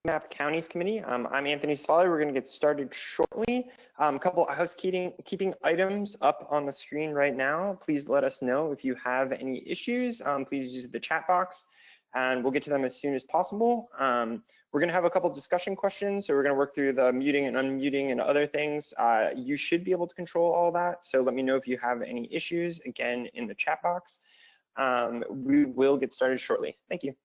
CMAP Counties Committee. I'm Anthony Sfali. We're going to get started shortly. A couple of housekeeping items up on the screen right now. Please let us know if you have any issues. Please use the chat box, and we'll get to them as soon as possible. We're going to have a couple discussion questions, so we're going to work through the muting and unmuting and other things. You should be able to control all that, so let me know if you have any issues, again, in the chat box. We will get started shortly. Thank you.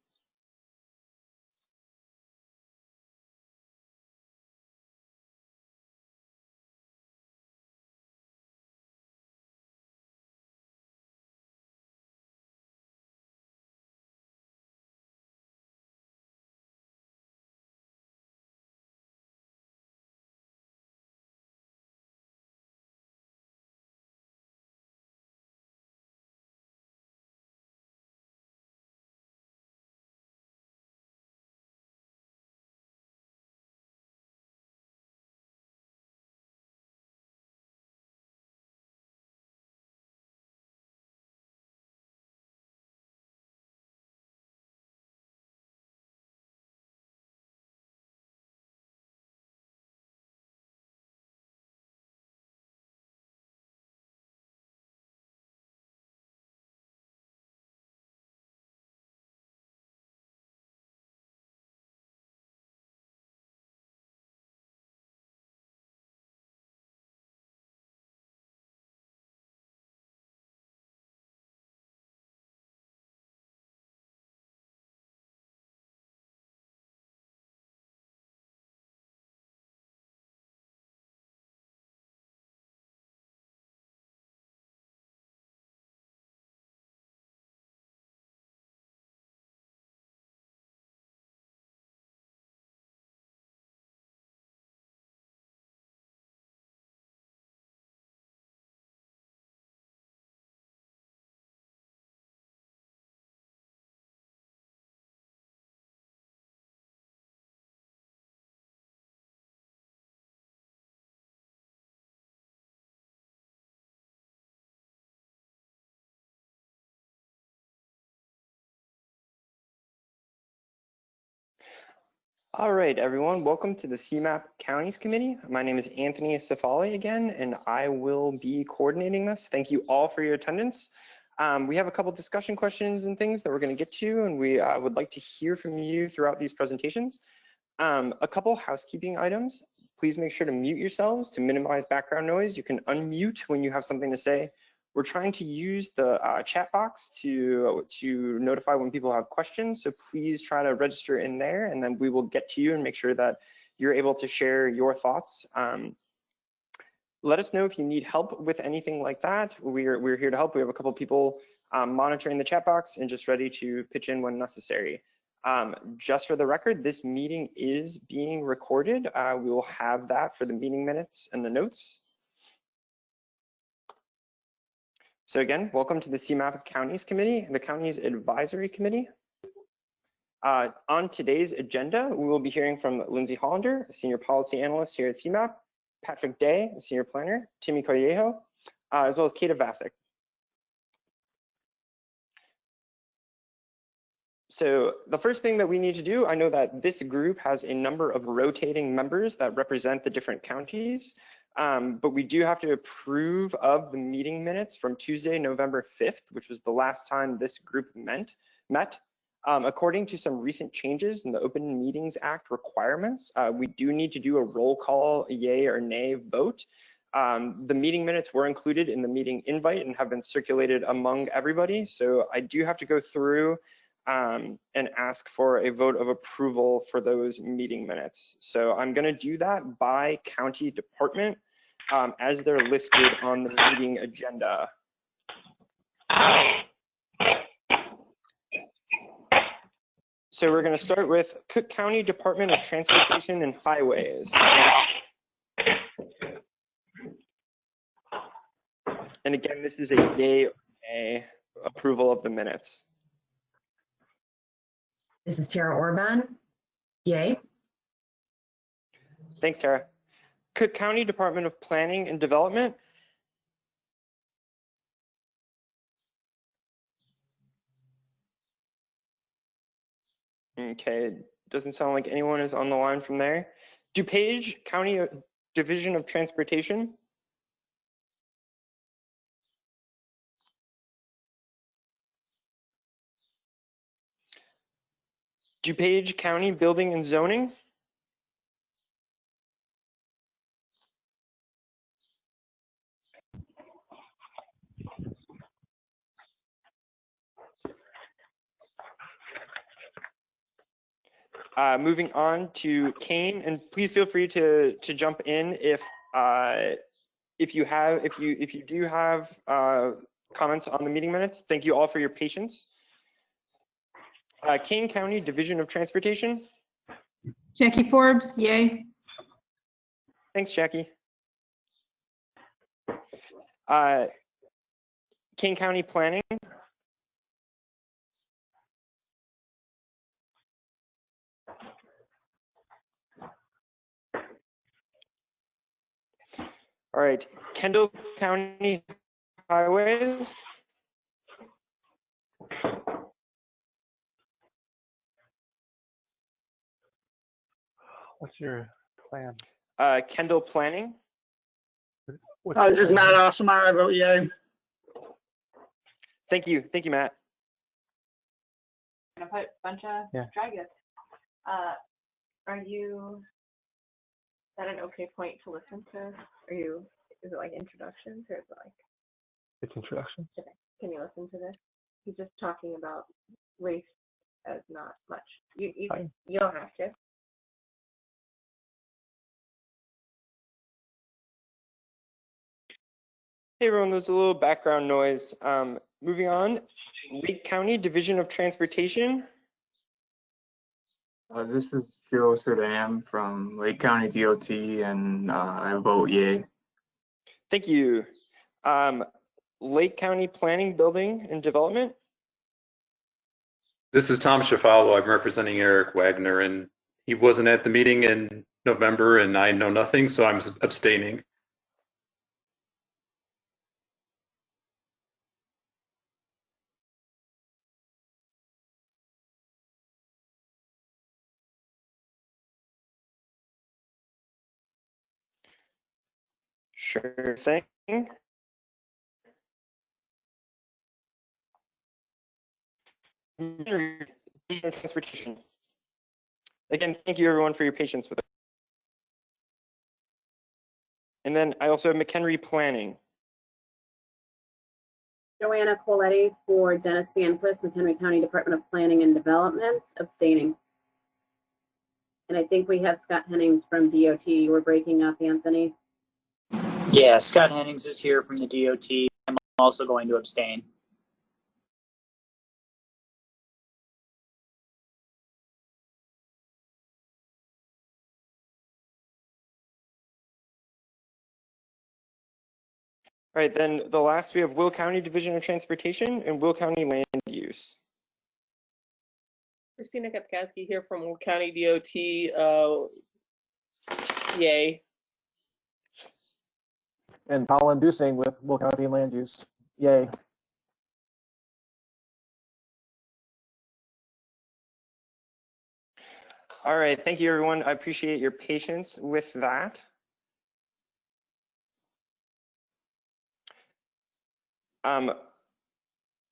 All right, everyone, welcome to the CMAP Counties Committee. My name is Anthony Sfali again, and I will be coordinating this. Thank you all for your attendance. We have a couple discussion questions and things that we're going to get to, and we would like to hear from you throughout these presentations. A couple housekeeping items. Please make sure to mute yourselves to minimize background noise. You can unmute when you have something to say. We're trying to use the chat box to notify when people have questions, so please try to register in there, and then we will get to you and make sure that you're able to share your thoughts. Let us know if you need help with anything like that. We're here to help. We have a couple people monitoring the chat box and just ready to pitch in when necessary. Just for the record, this meeting is being recorded. We will have that for the meeting minutes and the notes. So again, welcome to the CMAP Counties Committee, the Counties Advisory Committee. On today's agenda, we will be hearing from Lindsay Hollander, a Senior Policy Analyst here at CMAP, Patrick Day, a Senior Planner, Timmy Correjo, as well as Kata Vasic. So the first thing that we need to do, I know that this group has a number of rotating members that represent the different counties. But we do have to approve of the meeting minutes from Tuesday, November 5th, which was the last time this group met. According to some recent changes in the Open Meetings Act requirements, we do need to do a roll call, a yay or nay vote. The meeting minutes were included in the meeting invite and have been circulated among everybody. So I do have to go through and ask for a vote of approval for those meeting minutes. So I'm going to do that by county department as they're listed on the meeting agenda. So we're going to start with Cook County Department of Transportation and Highways. And again, this is a yay or nay approval of the minutes. This is Tara Orban. Yay. Thanks, Tara. Cook County Department of Planning and Development. Okay, Doesn't sound like anyone is on the line from there. DuPage County Division of Transportation. DuPage County Building and Zoning. Moving on to Kane, and please feel free to jump in if you do have comments on the meeting minutes. Thank you all for your patience. Kane County Division of Transportation. Jackie Forbes, yay. Thanks, Jackie. Kane County Planning. All right, Kendall County Highways. What's your plan? Kendall Planning. What's This is Matt Osmeyer. I vote yay. Thank you, Matt. Gonna put a bunch of dragons. Are you at an okay point to listen to? Is it like introductions or is it like? It's introduction. Okay. Can you listen to this? He's just talking about race as not much. You don't have to. Hey everyone, there's a little background noise. Moving on, Lake County Division of Transportation. This is Joe Serdam from Lake County DOT, and I vote yay. Thank you. Lake County Planning, Building, and Development. This is Tom Shafalo. I'm representing Eric Wagner, and he wasn't at the meeting in November, and I know nothing, so I'm abstaining. Sure thing. Transportation. Again, thank you everyone for your patience with it. And then I also have McHenry Planning. Joanna Coletti for Dennis Sandquist, McHenry County Department of Planning and Development, abstaining. And I think we have Scott Hennings from DOT. You were breaking up, Anthony. Yeah, Scott Hennings is here from the DOT. I'm also going to abstain. All right, then the last we have Will County Division of Transportation and Will County Land Use. Christina Kapkowski here from Will County DOT. Yay. And Colin Dusing with Will County Land Use. Yay. All right, thank you everyone. I appreciate your patience with that.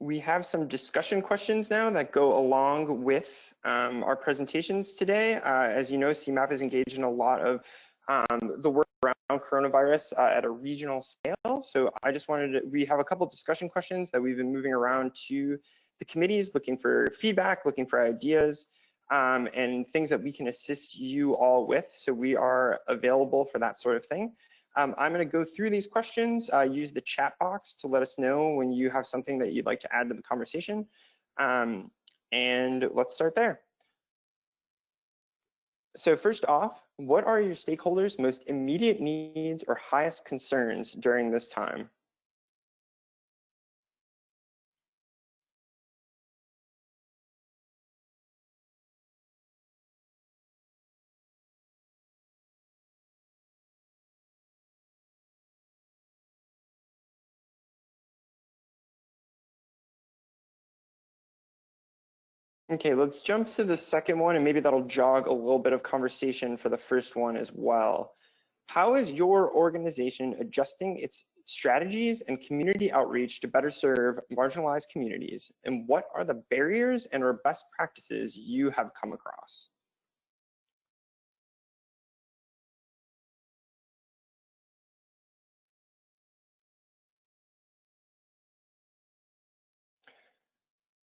We have some discussion questions now that go along with our presentations today. As you know, CMAP is engaged in a lot of the work around coronavirus at a regional scale. So I just we have a couple discussion questions that we've been moving around to the committees, looking for feedback, looking for ideas, and things that we can assist you all with. So we are available for that sort of thing. I'm going to go through these questions, use the chat box to let us know when you have something that you'd like to add to the conversation. And let's start there. So first off, what are your stakeholders' most immediate needs or highest concerns during this time? Okay, let's jump to the second one, and maybe that'll jog a little bit of conversation for the first one as well. How is your organization adjusting its strategies and community outreach to better serve marginalized communities? And what are the barriers and or best practices you have come across?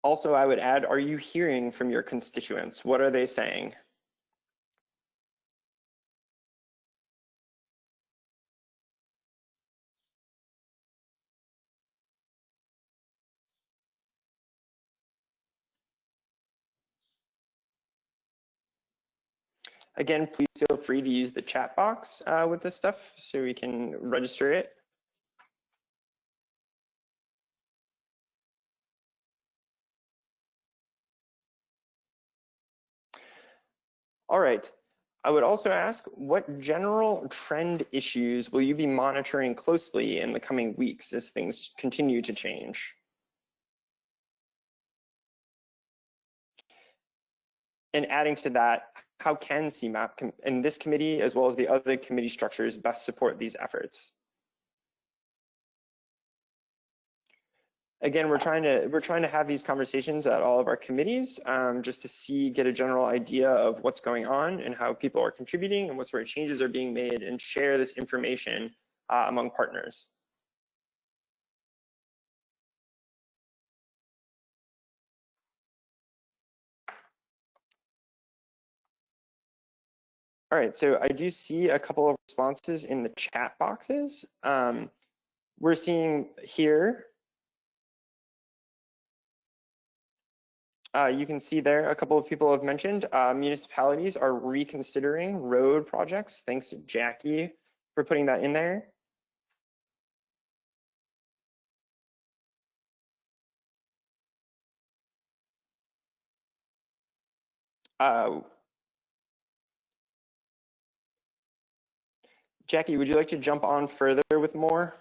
Also, I would add, are you hearing from your constituents? What are they saying? Again, please feel free to use the chat box with this stuff so we can register it. All right. I would also ask, what general trend issues will you be monitoring closely in the coming weeks as things continue to change? And adding to that, how can CMAP and this committee, as well as the other committee structures, best support these efforts? Again, we're trying to have these conversations at all of our committees just to get a general idea of what's going on and how people are contributing and what sort of changes are being made, and share this information among partners. All right, so I do see a couple of responses in the chat boxes. We're seeing here, you can see there a couple of people have mentioned municipalities are reconsidering road projects. Thanks to Jackie for putting that in there. Jackie, would you like to jump on further with more?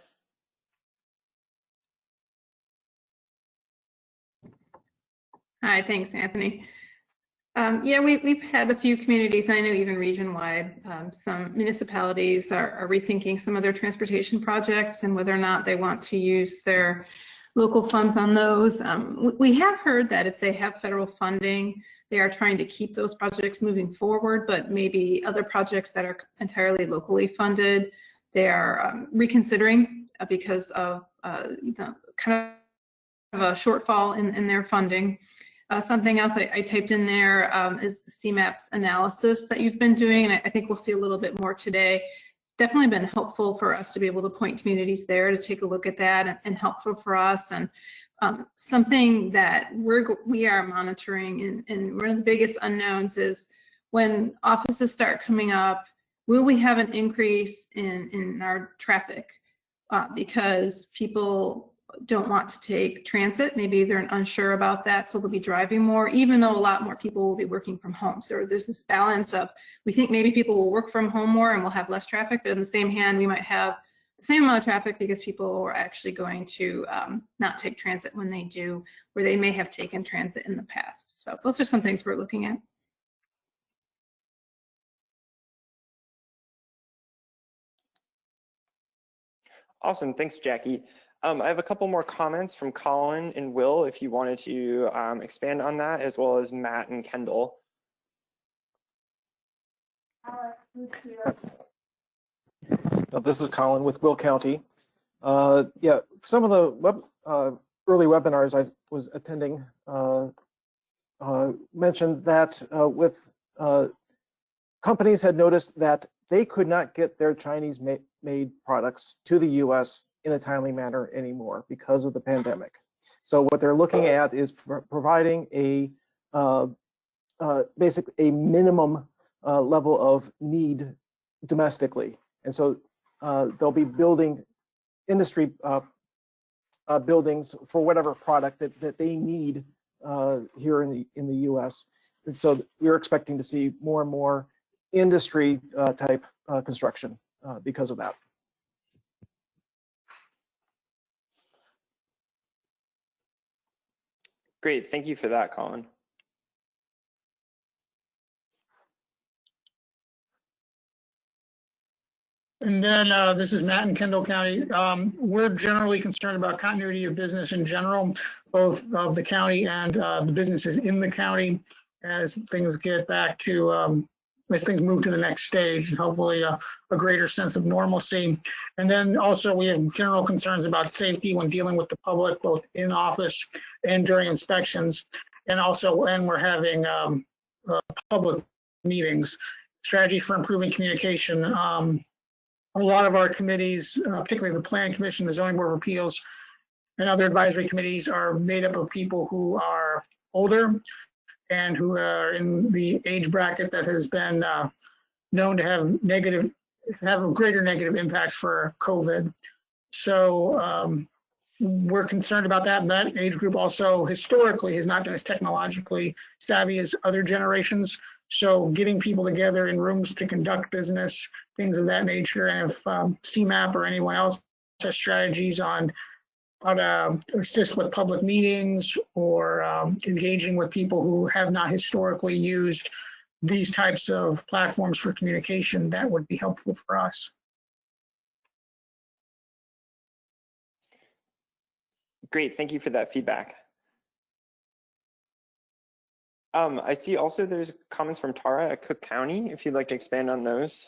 Hi, thanks, Anthony. Yeah, we've had a few communities, I know even region-wide, some municipalities are rethinking some of their transportation projects and whether or not they want to use their local funds on those. We have heard that if they have federal funding, they are trying to keep those projects moving forward, but maybe other projects that are entirely locally funded, they are reconsidering because of the kind of a shortfall in their funding. Something else I typed in there is CMAP's analysis that you've been doing, and I think we'll see a little bit more today. Definitely been helpful for us to be able to point communities there to take a look at that, and helpful for us. And something that we are monitoring, and one of the biggest unknowns is when offices start coming up, will we have an increase in our traffic because people don't want to take transit? Maybe they're unsure about that, so they'll be driving more, even though a lot more people will be working from home. So there's this balance of, we think maybe people will work from home more and we'll have less traffic, but in the same hand, we might have the same amount of traffic because people are actually going to not take transit when they do, where they may have taken transit in the past. So those are some things we're looking at. Awesome, thanks, Jackie. I have a couple more comments from Colin and Will, if you wanted to expand on that, as well as Matt and Kendall. This is Colin with Will County. Yeah, some of the early webinars I was attending mentioned that with companies had noticed that they could not get their Chinese-made products to the U.S. in a timely manner anymore because of the pandemic. So what they're looking at is providing a basically a minimum level of need domestically. And so they'll be building industry buildings for whatever product that they need here in the U.S. And so we're expecting to see more and more industry type construction because of that. Great, thank you for that, Colin. And then this is Matt in Kendall County. We're generally concerned about continuity of business in general, both of the county and the businesses in the county as things get back to, as things move to the next stage, and hopefully a greater sense of normalcy. And then also we have general concerns about safety when dealing with the public, both in office and during inspections. And also when we're having public meetings, strategy for improving communication. A lot of our committees, particularly the Planning Commission, the Zoning Board of Appeals, and other advisory committees are made up of people who are older and who are in the age bracket that has been known to have greater negative impacts for COVID. So we're concerned about that. And that age group also historically has not been as technologically savvy as other generations. So getting people together in rooms to conduct business, things of that nature, and if CMAP or anyone else has strategies on how to assist with public meetings or engaging with people who have not historically used these types of platforms for communication, that would be helpful for us. Great, thank you for that feedback. I see also there's comments from Tara at Cook County, if you'd like to expand on those.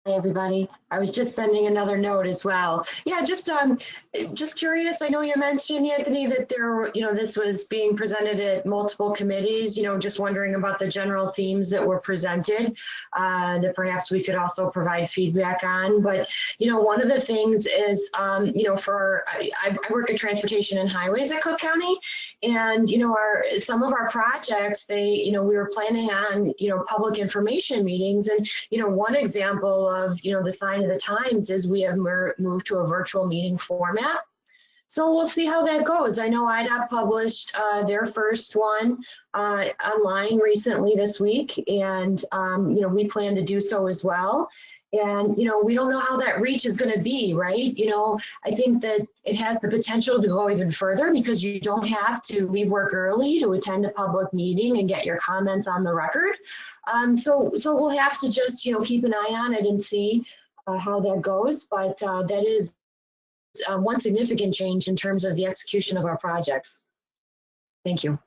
Hey, everybody. I was just sending another note as well. Yeah, just curious. I know you mentioned, Anthony, that there, this was being presented at multiple committees, just wondering about the general themes that were presented that perhaps we could also provide feedback on. But, one of the things is, I work at Transportation and Highways at Cook County, and, some of our projects, we were planning on, public information meetings. And, one example of, the sign of the times is we have moved to a virtual meeting format. So we'll see how that goes. I know IDOT published their first one online recently this week, and, we plan to do so as well. And, we don't know how that reach is going to be, right? I think that it has the potential to go even further because you don't have to leave work early to attend a public meeting and get your comments on the record. So we'll have to just, keep an eye on it and see how that goes. But that is one significant change in terms of the execution of our projects. Thank you.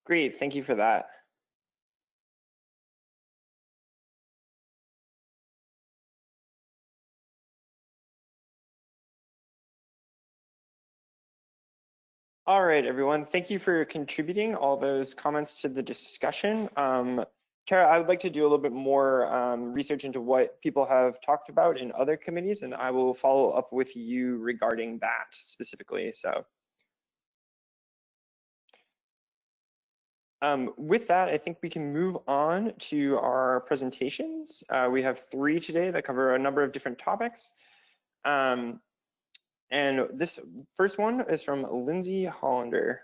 Great, thank you for that. All right, everyone. Thank you for contributing all those comments to the discussion. Tara, I would like to do a little bit more research into what people have talked about in other committees, and I will follow up with you regarding that specifically. So with that, I think we can move on to our presentations. We have 3 today that cover a number of different topics. And this first one is from Lindsay Hollander.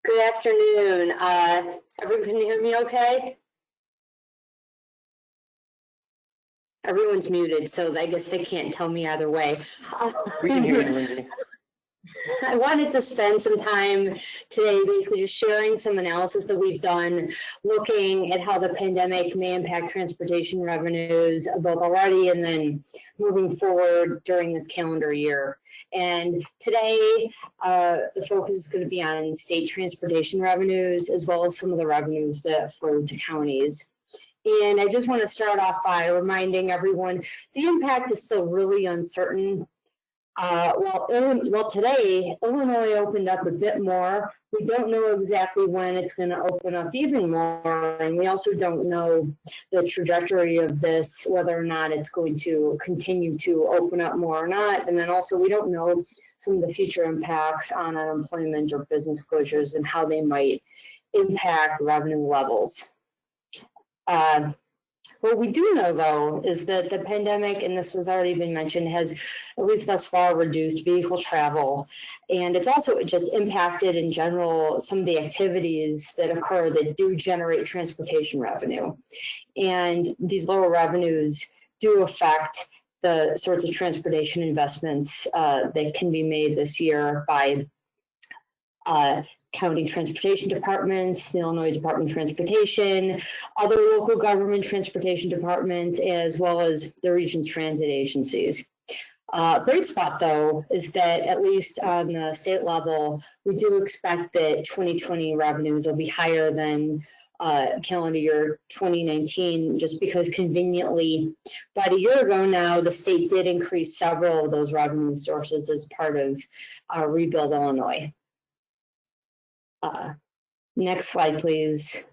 Good afternoon. Everyone can hear me okay? Everyone's muted, so I guess they can't tell me either way. We can hear you, Lindsay. I wanted to spend some time today basically just sharing some analysis that we've done, looking at how the pandemic may impact transportation revenues, both already and then moving forward during this calendar year. And today, the focus is going to be on state transportation revenues, as well as some of the revenues that flow to counties. And I just want to start off by reminding everyone the impact is still really uncertain. Well, today, Illinois opened up a bit more. We don't know exactly when it's going to open up even more, and we also don't know the trajectory of this, whether or not it's going to continue to open up more or not. And then also, we don't know some of the future impacts on unemployment or business closures and how they might impact revenue levels. What we do know, though, is that the pandemic, and this has already been mentioned, has at least thus far reduced vehicle travel. And it's also just impacted in general some of the activities that occur that do generate transportation revenue. And these lower revenues do affect the sorts of transportation investments that can be made this year by county transportation departments, the Illinois Department of Transportation, other local government transportation departments, as well as the region's transit agencies. Great spot, though, is that at least on the state level, we do expect that 2020 revenues will be higher than calendar year 2019, just because conveniently, about a year ago now, the state did increase several of those revenue sources as part of Rebuild Illinois. Next slide, please.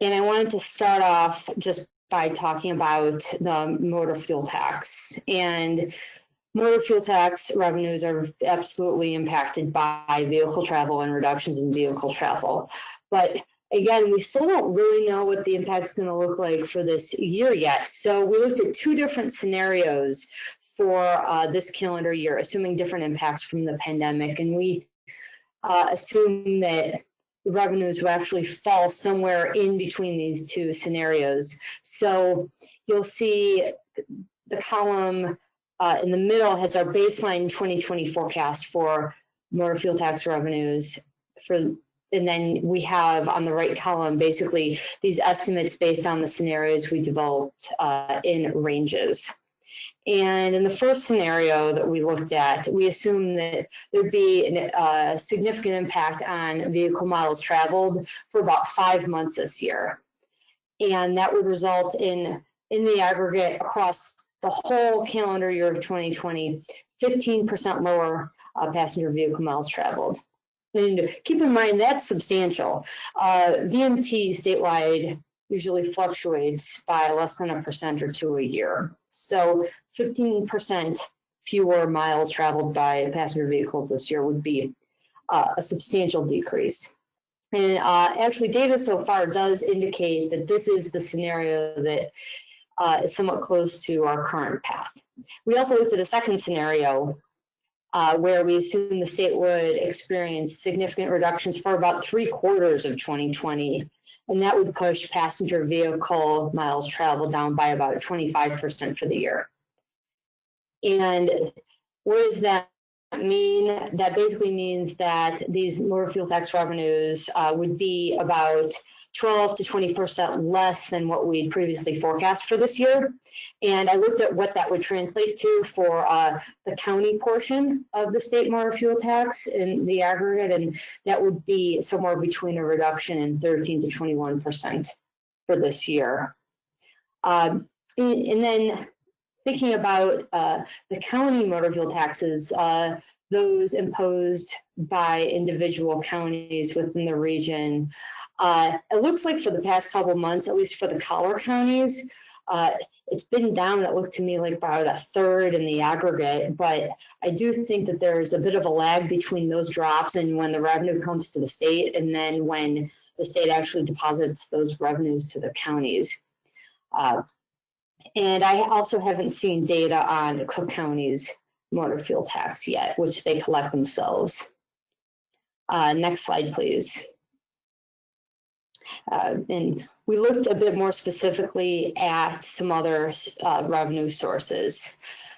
And I wanted to start off just by talking about the motor fuel tax. And motor fuel tax revenues are absolutely impacted by vehicle travel and reductions in vehicle travel. But again, we still don't really know what the impact is going to look like for this year yet. So we looked at two different scenarios for this calendar year, assuming different impacts from the pandemic. And we assume that the revenues will actually fall somewhere in between these two scenarios. So you'll see the column in the middle has our baseline 2020 forecast for motor fuel tax revenues and then we have on the right column basically these estimates based on the scenarios we developed in ranges. And in the first scenario that we looked at, we assumed that there'd be a significant impact on vehicle miles traveled for about 5 months this year. And that would result in the aggregate across the whole calendar year of 2020, 15% lower passenger vehicle miles traveled. And keep in mind, that's substantial. VMT statewide usually fluctuates by less than 1% or 2% a year. So 15% fewer miles traveled by passenger vehicles this year would be a substantial decrease. And actually data so far does indicate that this is the scenario that is somewhat close to our current path. We also looked at a second scenario where we assume the state would experience significant reductions for about 3/4 of 2020. And that would push passenger vehicle miles traveled down by about 25% for the year. And what does that mean? That basically means that these motor fuel tax revenues would be about 12 to 20% less than what we'd previously forecast for this year. And I looked at what that would translate to for the county portion of the state motor fuel tax in the aggregate, and that would be somewhere between a reduction in 13 to 21% for this year. And then thinking about the county motor fuel taxes, those imposed by individual counties within the region. It looks like for the past couple months, at least for the collar counties, it's been down, it looked to me like about 1/3 in the aggregate, but I do think that there's a bit of a lag between those drops and when the revenue comes to the state and then when the state actually deposits those revenues to the counties. And I also haven't seen data on Cook County's motor fuel tax yet, which they collect themselves. Next slide, please. And we looked a bit more specifically at some other revenue sources.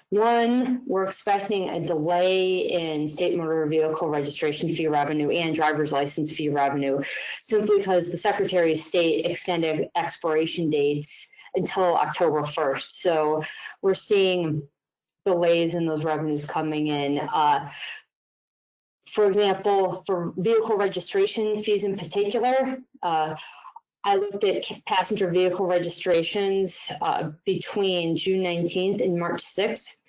One, we're expecting a delay in state motor vehicle registration fee revenue and driver's license fee revenue, simply because the Secretary of State extended expiration dates until October 1st. So we're seeing delays in those revenues coming in. For example, for vehicle registration fees in particular, I looked at passenger vehicle registrations between June 19th and March 6th,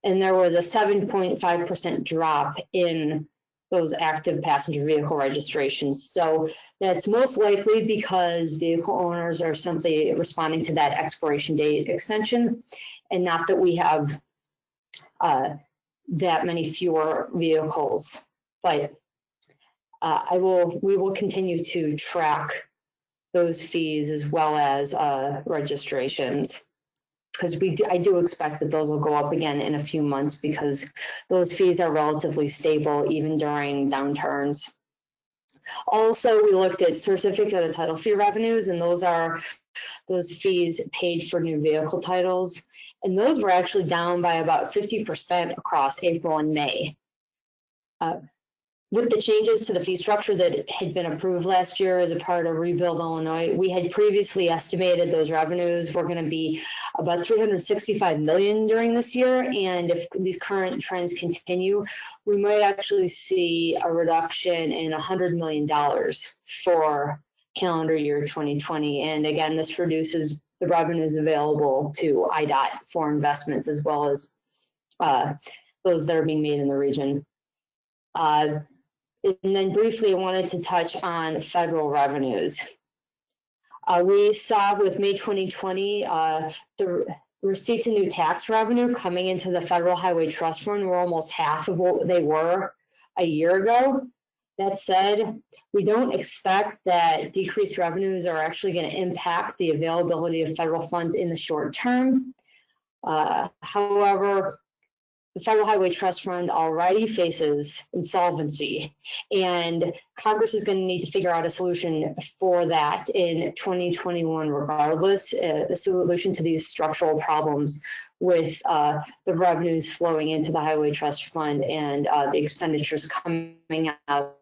and there was a 7.5% drop in those active passenger vehicle registrations. So that's most likely because vehicle owners are simply responding to that expiration date extension, and not that we have that many fewer vehicles. But we will continue to track those fees as well as registrations, because I do expect that those will go up again in a few months because those fees are relatively stable even during downturns. Also, we looked at certificate of title fee revenues, and those are those fees paid for new vehicle titles. And those were actually down by about 50% across April and May. With the changes to the fee structure that had been approved last year as a part of Rebuild Illinois, we had previously estimated those revenues were going to be about $365 million during this year. And if these current trends continue, we might actually see a reduction in $100 million for calendar year 2020. And again, this reduces the revenues available to IDOT for investments, as well as those that are being made in the region. And then briefly, I wanted to touch on federal revenues. We saw with May 2020, the receipts and new tax revenue coming into the Federal Highway Trust Fund were almost half of what they were a year ago. That said, we don't expect that decreased revenues are actually going to impact the availability of federal funds in the short term. However, the Federal Highway Trust Fund already faces insolvency, and Congress is going to need to figure out a solution for that in 2021 regardless, a solution to these structural problems with the revenues flowing into the Highway Trust Fund and the expenditures coming out.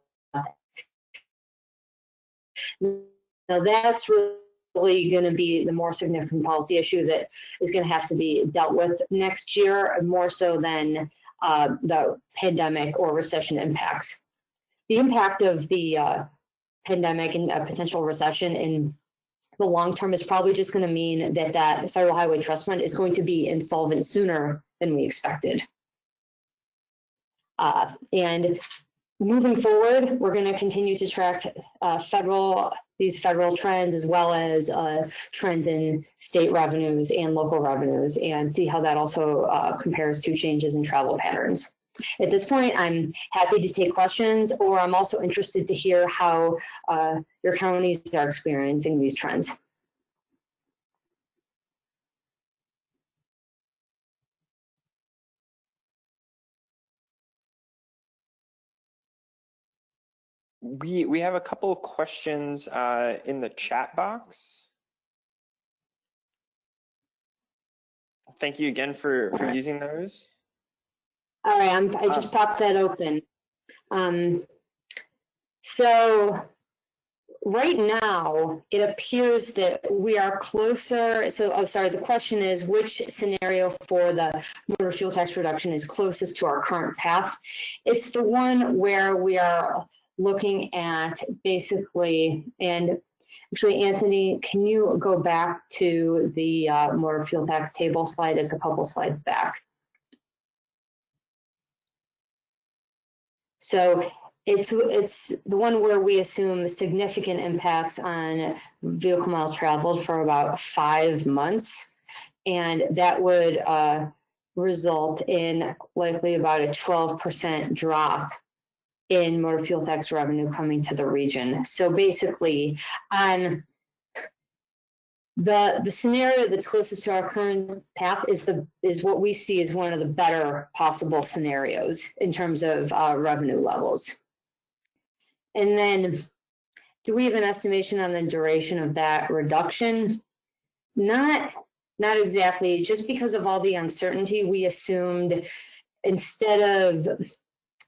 Now that's really going to be the more significant policy issue that is going to have to be dealt with next year, more so than the pandemic or recession impacts. The impact of the pandemic and a potential recession in the long term is probably just going to mean that that Federal Highway Trust Fund is going to be insolvent sooner than we expected. And moving forward, we're going to continue to track these federal trends, as well as trends in state revenues and local revenues, and see how that also compares to changes in travel patterns. At this point, I'm happy to take questions, or I'm also interested to hear how your counties are experiencing these trends. We have a couple of questions in the chat box. Thank you again for using those. All right, I just popped that open. So right now, it appears that we are closer. So, oh, sorry, the question is which scenario for the motor fuel tax reduction is closest to our current path? It's the one where we are looking at basically, and actually, Anthony, can you go back to the motor fuel tax table slide? It's a couple slides back. So it's the one where we assume significant impacts on vehicle miles traveled for about 5 months, and that would result in likely about a 12% drop in motor fuel tax revenue coming to the region. So basically, on the scenario that's closest to our current path is what we see as one of the better possible scenarios in terms of revenue levels. And then, do we have an estimation on the duration of that reduction? Not exactly. Just because of all the uncertainty, we assumed, instead of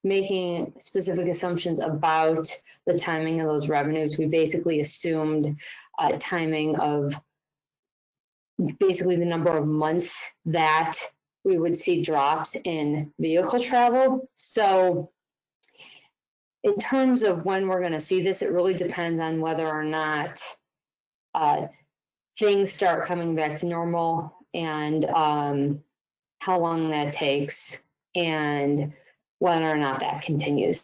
making specific assumptions about the timing of those revenues, we basically assumed timing of basically the number of months that we would see drops in vehicle travel. So in terms of when we're going to see this, it really depends on whether or not things start coming back to normal, and how long that takes, and whether or not that continues.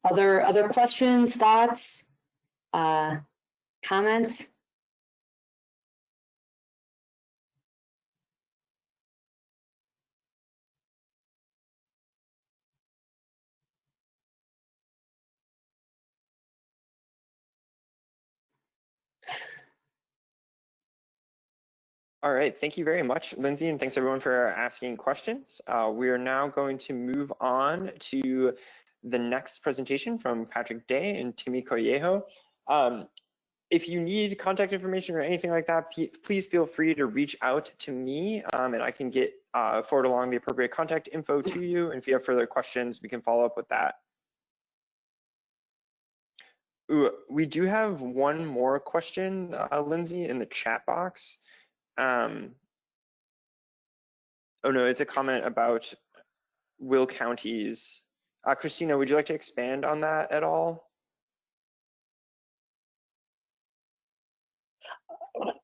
Other questions, thoughts, comments? All right, thank you very much, Lindsay, and thanks everyone for asking questions. We are now going to move on to the next presentation from Patrick Day and Timmy Collejo. If you need contact information or anything like that, please feel free to reach out to me and I can get forward along the appropriate contact info to you. And if you have further questions, we can follow up with that. Ooh, we do have one more question, Lindsay, in the chat box. Oh no, it's a comment about Will counties. Christina, would you like to expand on that at all?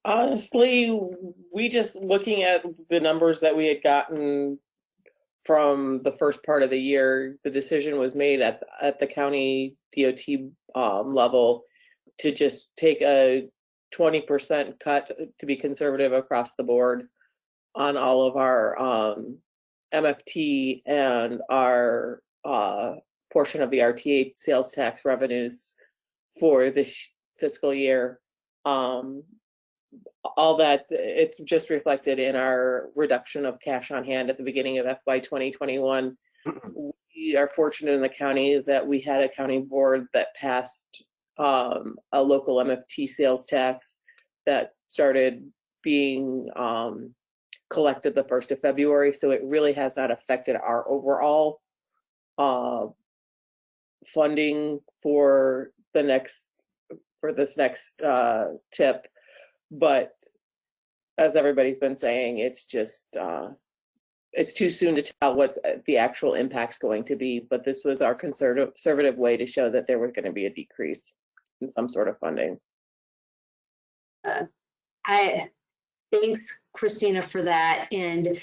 Honestly, we just looking at the numbers that we had gotten from the first part of the year, the decision was made at the county DOT level to just take a 20% cut to be conservative across the board on all of our MFT and our portion of the RTA sales tax revenues for this fiscal year. All that, it's just reflected in our reduction of cash on hand at the beginning of FY 2021. We are fortunate in the county that we had a county board that passed a local MFT sales tax that started being collected the 1st of February. So it really has not affected our overall funding for this next tip. But as everybody's been saying, it's just it's too soon to tell what the actual impact's going to be. But this was our conservative way to show that there was going to be a decrease in some sort of funding. Thanks, Christina, for that. And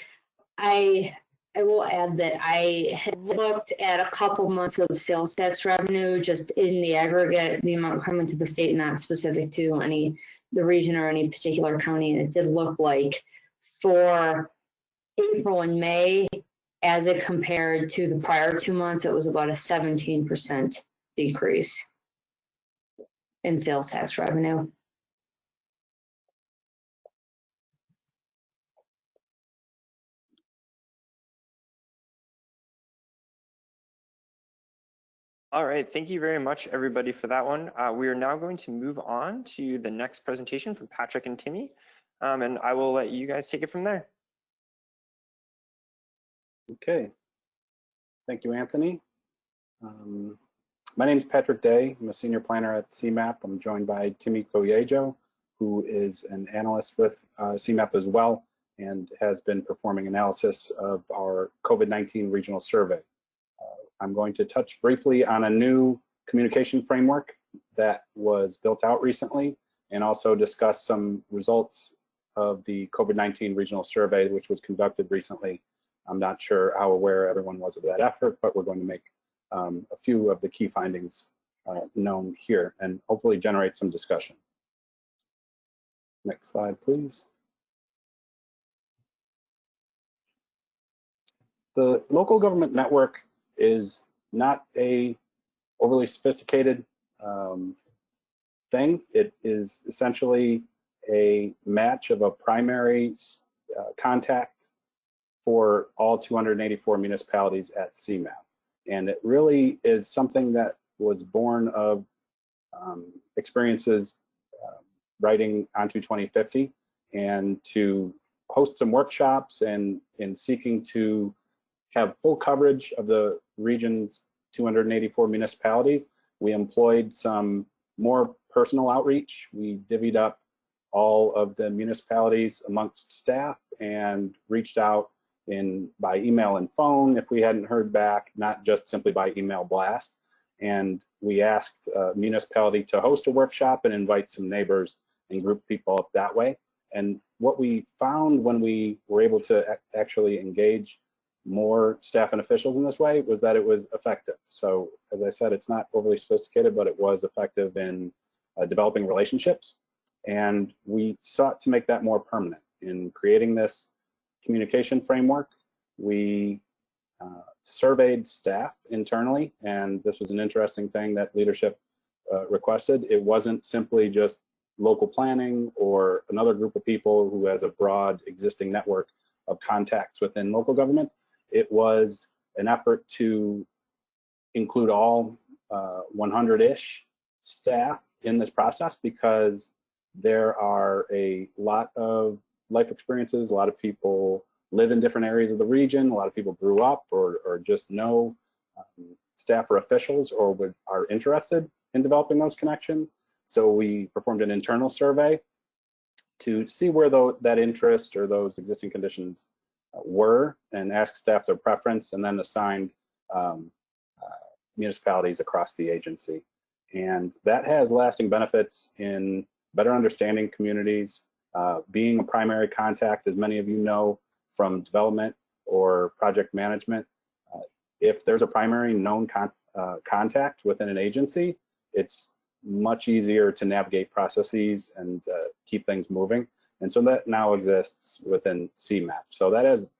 I will add that I had looked at a couple months of sales tax revenue just in the aggregate, the amount coming to the state, not specific to the region or any particular county. And it did look like for April and May, as it compared to the prior 2 months, it was about a 17% decrease in sales tax revenue. All right, thank you very much, everybody, for that one. We are now going to move on to the next presentation from Patrick and Timmy, and I will let you guys take it from there. Okay, thank you, Anthony. My name is Patrick Day. I'm a senior planner at CMAP. I'm joined by Timmy Collejo, who is an analyst with CMAP as well, and has been performing analysis of our COVID-19 regional survey. I'm going to touch briefly on a new communication framework that was built out recently, and also discuss some results of the COVID-19 regional survey, which was conducted recently. I'm not sure how aware everyone was of that effort, but we're going to make a few of the key findings known here and hopefully generate some discussion. Next slide, please. The local government network is not a overly sophisticated thing. It is essentially a match of a primary contact for all 284 municipalities at CMAP. And it really is something that was born of experiences writing onto 2050, and to host some workshops and in seeking to have full coverage of the region's 284 municipalities. We employed some more personal outreach. We divvied up all of the municipalities amongst staff and reached out by email and phone if we hadn't heard back, not just simply by email blast. And we asked a municipality to host a workshop and invite some neighbors and group people up that way. And what we found when we were able to actually engage more staff and officials in this way was that it was effective. So as I said, it's not overly sophisticated, but it was effective in developing relationships. And we sought to make that more permanent. In creating this communication framework, we surveyed staff internally, and this was an interesting thing that leadership requested. It wasn't simply just local planning or another group of people who has a broad existing network of contacts within local governments. It was an effort to include all 100-ish staff in this process because there are a lot of life experiences. A lot of people live in different areas of the region. A lot of people grew up or just know staff or officials or are interested in developing those connections. So we performed an internal survey to see where that interest or those existing conditions were and asked staff their preference and then assigned municipalities across the agency. And that has lasting benefits in better understanding communities, being a primary contact, as many of you know from development or project management. If there's a primary known contact within an agency, it's much easier to navigate processes and keep things moving. And so that now exists within CMAP. So that has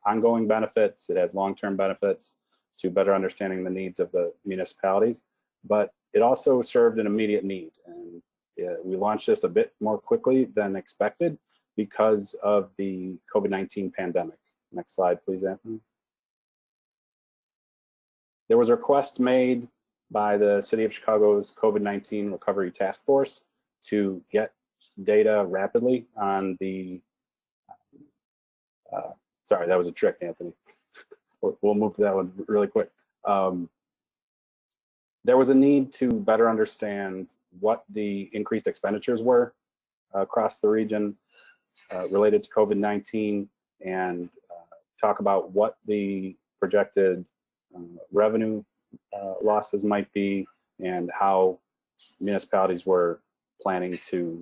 ongoing benefits. It has long-term benefits to better understanding the needs of the municipalities, but it also served an immediate need. And we launched this a bit more quickly than expected because of the COVID-19 pandemic. Next slide, please, Anthony. There was a request made by the City of Chicago's COVID-19 Recovery Task Force to get data rapidly on the, sorry, that was a trick, Anthony. We'll move to that one really quick. There was a need to better understand what the increased expenditures were across the region related to COVID-19 and talk about what the projected revenue losses might be and how municipalities were planning to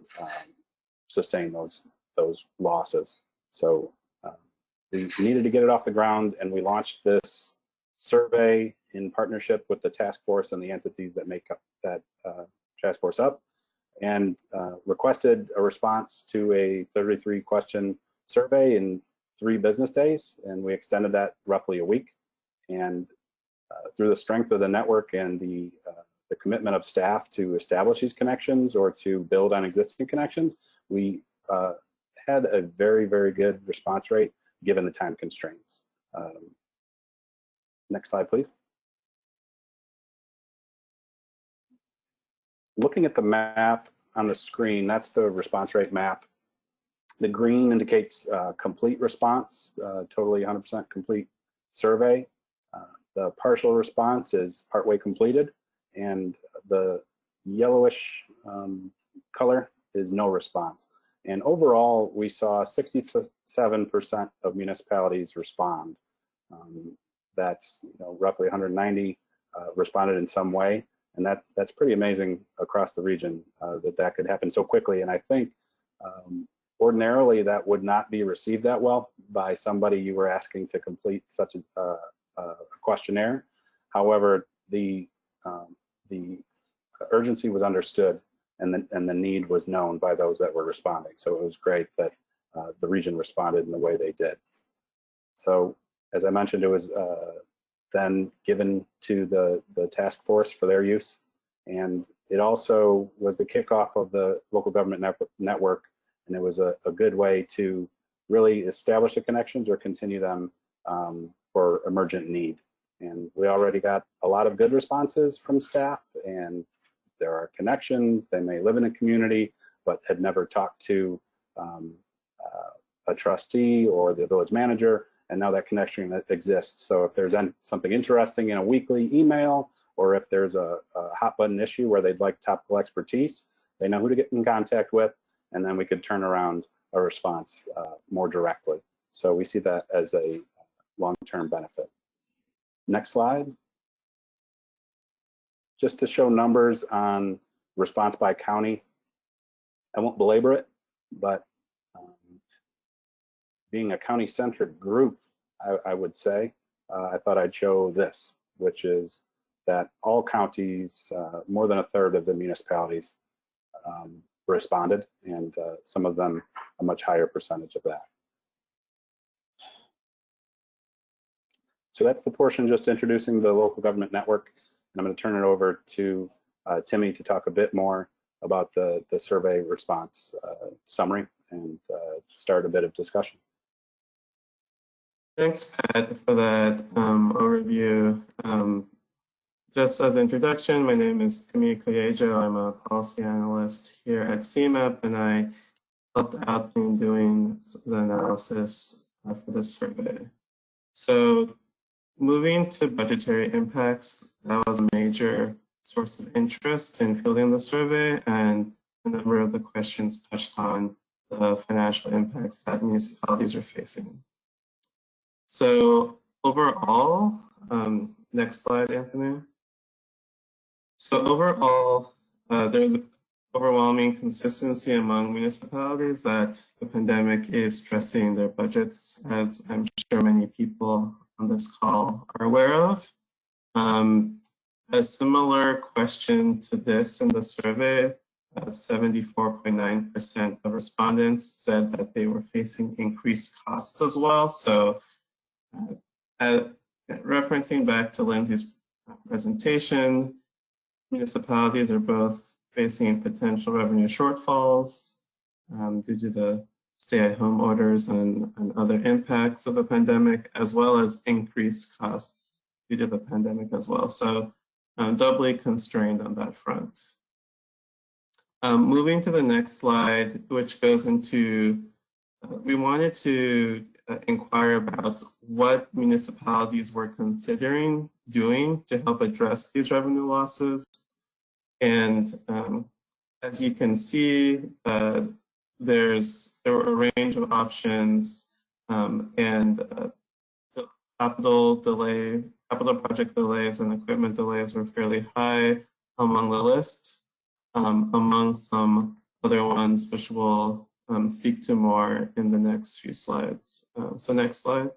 sustain those losses. So we needed to get it off the ground, and we launched this survey in partnership with the task force and the entities that make up that task force up, and requested a response to a 33-question survey in 3 business days, and we extended that roughly a week. And through the strength of the network and the commitment of staff to establish these connections or to build on existing connections, we had a very, very good response rate given the time constraints. Next slide, please. Looking at the map on the screen, that's the response rate map. The green indicates complete response, totally 100% complete survey. The partial response is partway completed, and the yellowish color is no response. And overall, we saw 67% of municipalities respond. That's roughly 190 responded in some way, and that's pretty amazing across the region that could happen so quickly. And I think ordinarily that would not be received that well by somebody you were asking to complete such a questionnaire. However, the urgency was understood and the need was known by those that were responding. So it was great that the region responded in the way they did. So as I mentioned, it was then given to the task force for their use. And it also was the kickoff of the local government network. And it was a good way to really establish the connections or continue them for emergent need. And we already got a lot of good responses from staff, and there are connections. They may live in a community, but had never talked to a trustee or the village manager, and now that connection exists. So if there's something interesting in a weekly email, or if there's a hot button issue where they'd like topical expertise, they know who to get in contact with, and then we could turn around a response more directly. So we see that as a long-term benefit. Next slide. Just to show numbers on response by county. I won't belabor it, but being a county-centric group, I would say, I thought I'd show this, which is that all counties, more than a third of the municipalities responded, and some of them a much higher percentage of that. So that's the portion just introducing the local government network. And I'm going to turn it over to Timmy to talk a bit more about the survey response summary and start a bit of discussion. Thanks, Pat, for that overview. just as an introduction, my name is Timi Koyejo. I'm a policy analyst here at CMAP, and I helped out in doing the analysis for this survey. So moving to budgetary impacts, that was a major source of interest in fielding the survey, and a number of the questions touched on the financial impacts that municipalities are facing. So overall, next slide, Anthony. So overall, there's overwhelming consistency among municipalities that the pandemic is stressing their budgets, as I'm sure many people on this call are aware of. A similar question to this in the survey, 74.9% of respondents said that they were facing increased costs as well. So referencing back to Lindsay's presentation, municipalities are both facing potential revenue shortfalls due to the stay-at-home orders and other impacts of the pandemic, as well as increased costs due to the pandemic as well. So doubly constrained on that front. Moving to the next slide, which goes into, we wanted to inquire about what municipalities were considering doing to help address these revenue losses. And as you can see, there were a range of options, and capital project delays and equipment delays were fairly high among the list, among some other ones, which we'll speak to more in the next few slides. So next slide.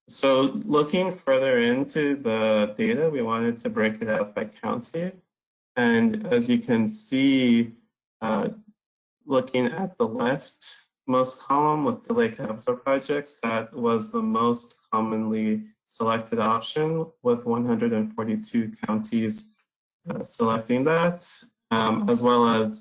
So looking further into the data, we wanted to break it out by county. And as you can see, looking at the leftmost column with delay capital projects, that was the most commonly selected option, with 142 counties selecting that, as well as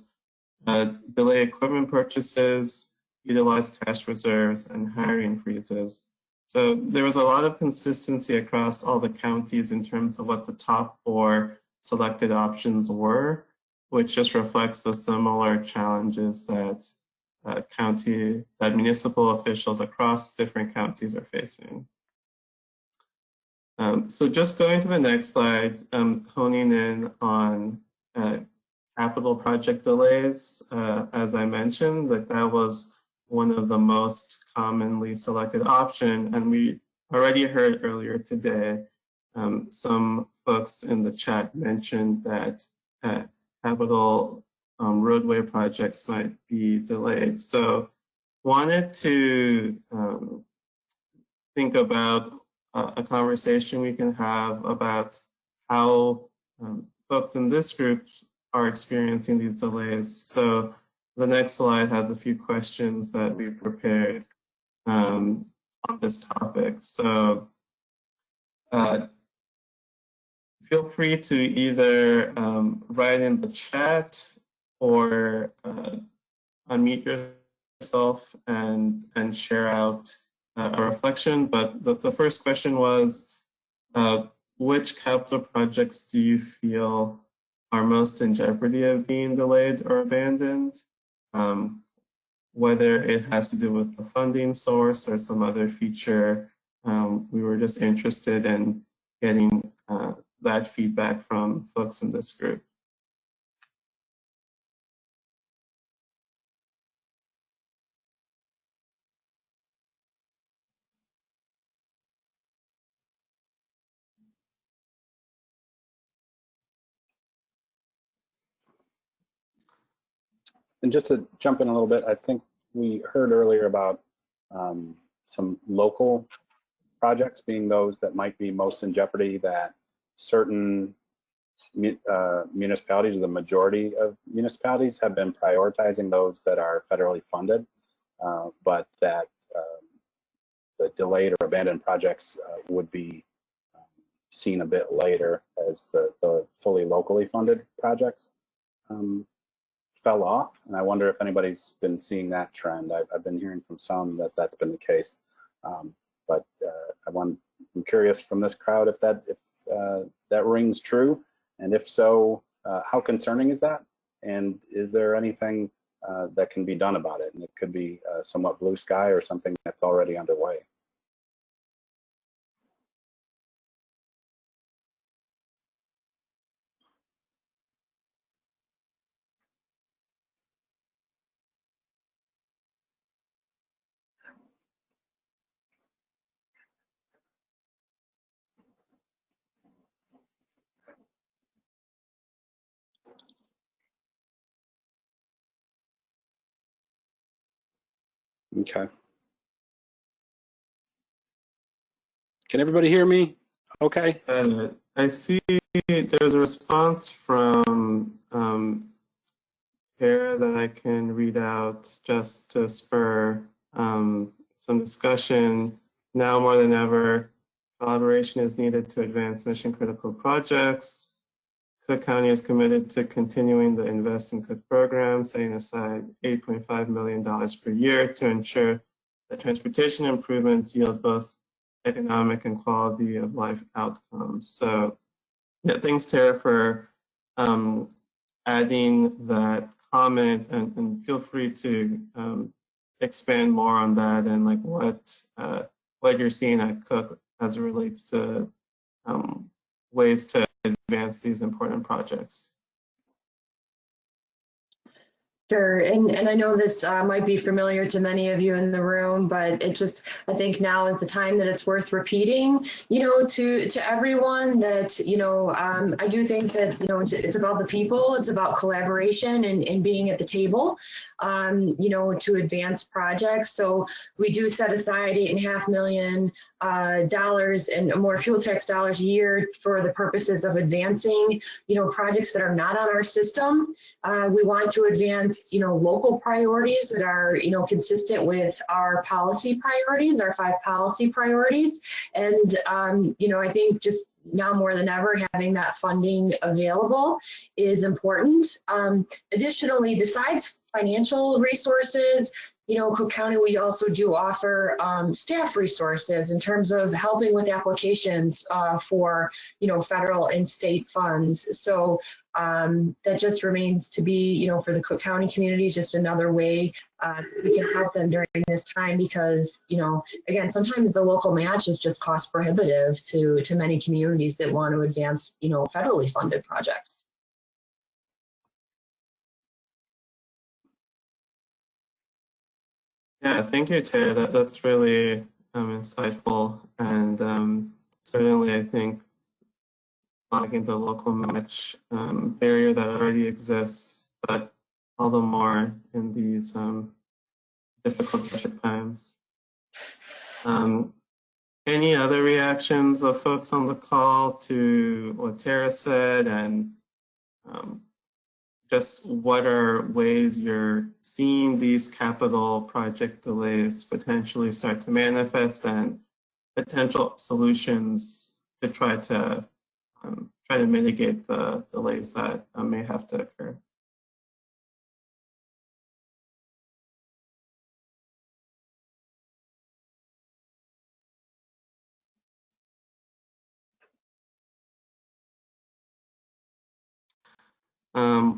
delay equipment purchases, utilize cash reserves, and hiring freezes. So there was a lot of consistency across all the counties in terms of what the top 4 selected options were, which just reflects the similar challenges that municipal officials across different counties are facing. So just going to the next slide, honing in on capital project delays. As I mentioned, that was one of the most commonly selected option, and we already heard earlier today, some folks in the chat mentioned that capital roadway projects might be delayed. So wanted to think about a conversation we can have about how folks in this group are experiencing these delays. So the next slide has a few questions that we've prepared on this topic. So feel free to either write in the chat or unmute yourself and share out a reflection. But the first question was, which capital projects do you feel are most in jeopardy of being delayed or abandoned? Whether it has to do with the funding source or some other feature, we were just interested in getting that feedback from folks in this group. And just to jump in a little bit, I think we heard earlier about some local projects being those that might be most in jeopardy, that certain municipalities, or the majority of municipalities, have been prioritizing those that are federally funded, but that the delayed or abandoned projects would be seen a bit later as the fully locally funded projects fell off. And I wonder if anybody's been seeing that trend. I've been hearing from some that that's been the case. But I want I'm curious from this crowd if that rings true, and if so, how concerning is that? And is there anything that can be done about it? And it could be somewhat blue sky or something that's already underway. Okay. Can everybody hear me? Okay. I see there's a response from Tara that I can read out just to spur some discussion. Now more than ever, collaboration is needed to advance mission critical projects. Cook County is committed to continuing the Invest in Cook program, setting aside $8.5 million per year to ensure that transportation improvements yield both economic and quality of life outcomes. So yeah, thanks Tara for adding that comment, and feel free to expand more on that and like what you're seeing at Cook as it relates to ways to advance these important projects. Sure, and I know this might be familiar to many of you in the room, but I think now is the time that it's worth repeating, to everyone that, I do think that, it's about the people, it's about collaboration and being at the table, to advance projects. So we do set aside $8.5 million and more fuel tax dollars a year for the purposes of advancing, projects that are not on our system. We want to advance, local priorities that are, consistent with our policy priorities, our 5 policy priorities. And, I think just now more than ever, having that funding available is important. Additionally, besides financial resources, Cook County, we also do offer staff resources in terms of helping with applications for, federal and state funds. So that just remains to be, for the Cook County communities, just another way we can help them during this time because, again, sometimes the local match is just cost prohibitive to many communities that want to advance, federally funded projects. Yeah, thank you, Tara. That's really insightful, and certainly I think flagging the local match barrier that already exists, but all the more in these difficult budget times. Any other reactions of folks on the call to what Tara said, and just what are ways you're seeing these capital project delays potentially start to manifest, and potential solutions to try to mitigate the delays that may have to occur?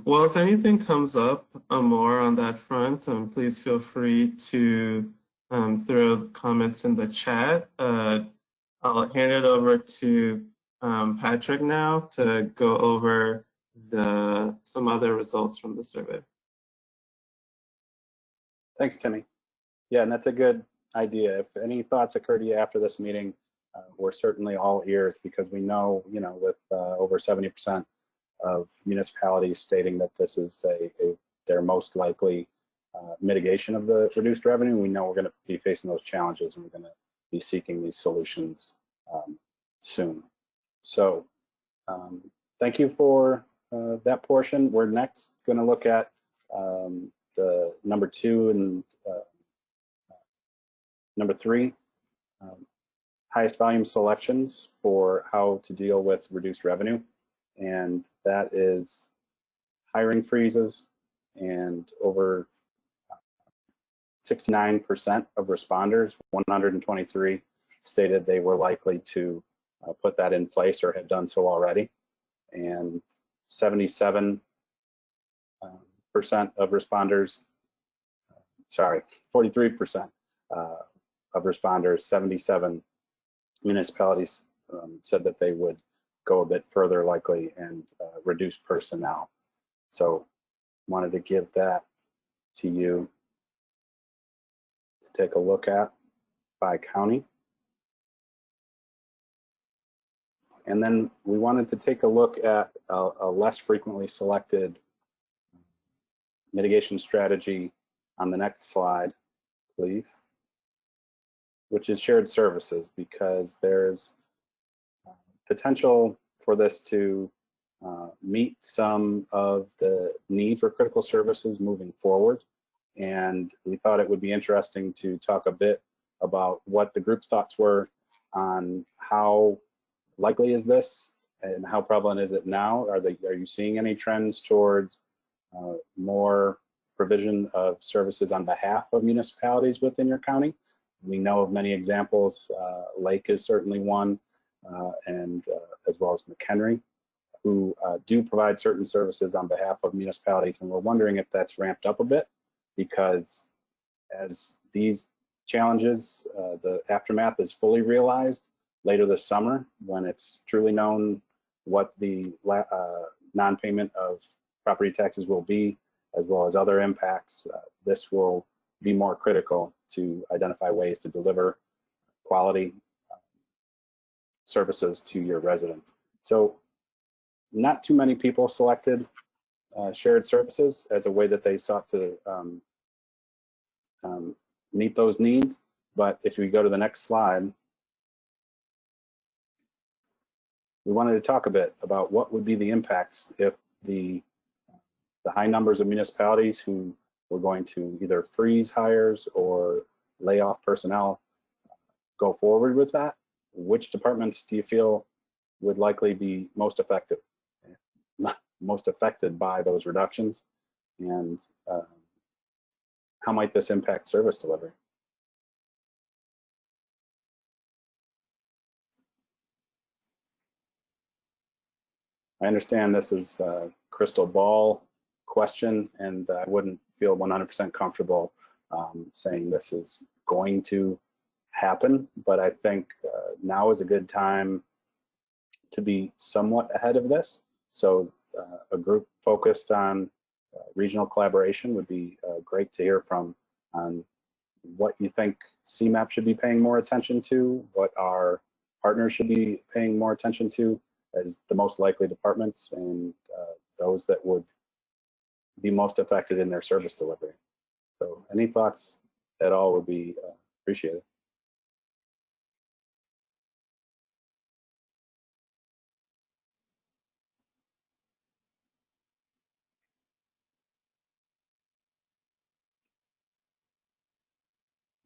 Well, if anything comes up more on that front, please feel free to throw comments in the chat. I'll hand it over to Patrick now to go over some other results from the survey. Thanks, Timmy. Yeah, and that's a good idea. If any thoughts occur to you after this meeting, we're certainly all ears, because we know, with over 70% of municipalities stating that this is their most likely mitigation of the reduced revenue, we know we're going to be facing those challenges, and we're going to be seeking these solutions soon. So thank you for that portion. We're next going to look at the number 2 and number 3, highest volume selections for how to deal with reduced revenue. And that is hiring freezes, and over 69% of responders, 123, stated they were likely to put that in place or had done so already. And 77% of responders, 43% of responders, 77 municipalities said that they would go a bit further likely and reduce personnel. So wanted to give that to you to take a look at by county. And then we wanted to take a look at a less frequently selected mitigation strategy on the next slide, please, which is shared services, because there's potential for this to meet some of the need for critical services moving forward. And we thought it would be interesting to talk a bit about what the group's thoughts were on how likely is this and how prevalent is it now? Are you seeing any trends towards more provision of services on behalf of municipalities within your county? We know of many examples. Lake is certainly one, and as well as McHenry, who do provide certain services on behalf of municipalities. And we're wondering if that's ramped up a bit, because as these challenges, the aftermath is fully realized later this summer, when it's truly known what the non-payment of property taxes will be, as well as other impacts, this will be more critical to identify ways to deliver quality services to your residents. So not too many people selected shared services as a way that they sought to meet those needs. But if we go to the next slide, we wanted to talk a bit about what would be the impacts if the high numbers of municipalities who were going to either freeze hires or lay off personnel go forward with that. Which departments do you feel would likely be most affected by those reductions, and how might this impact service delivery? I understand this is a crystal ball question, and I wouldn't feel 100% comfortable saying this is going to happen, but I think now is a good time to be somewhat ahead of this. So a group focused on regional collaboration would be great to hear from on what you think CMAP should be paying more attention to, what our partners should be paying more attention to as the most likely departments, and those that would be most affected in their service delivery. So any thoughts at all would be appreciated.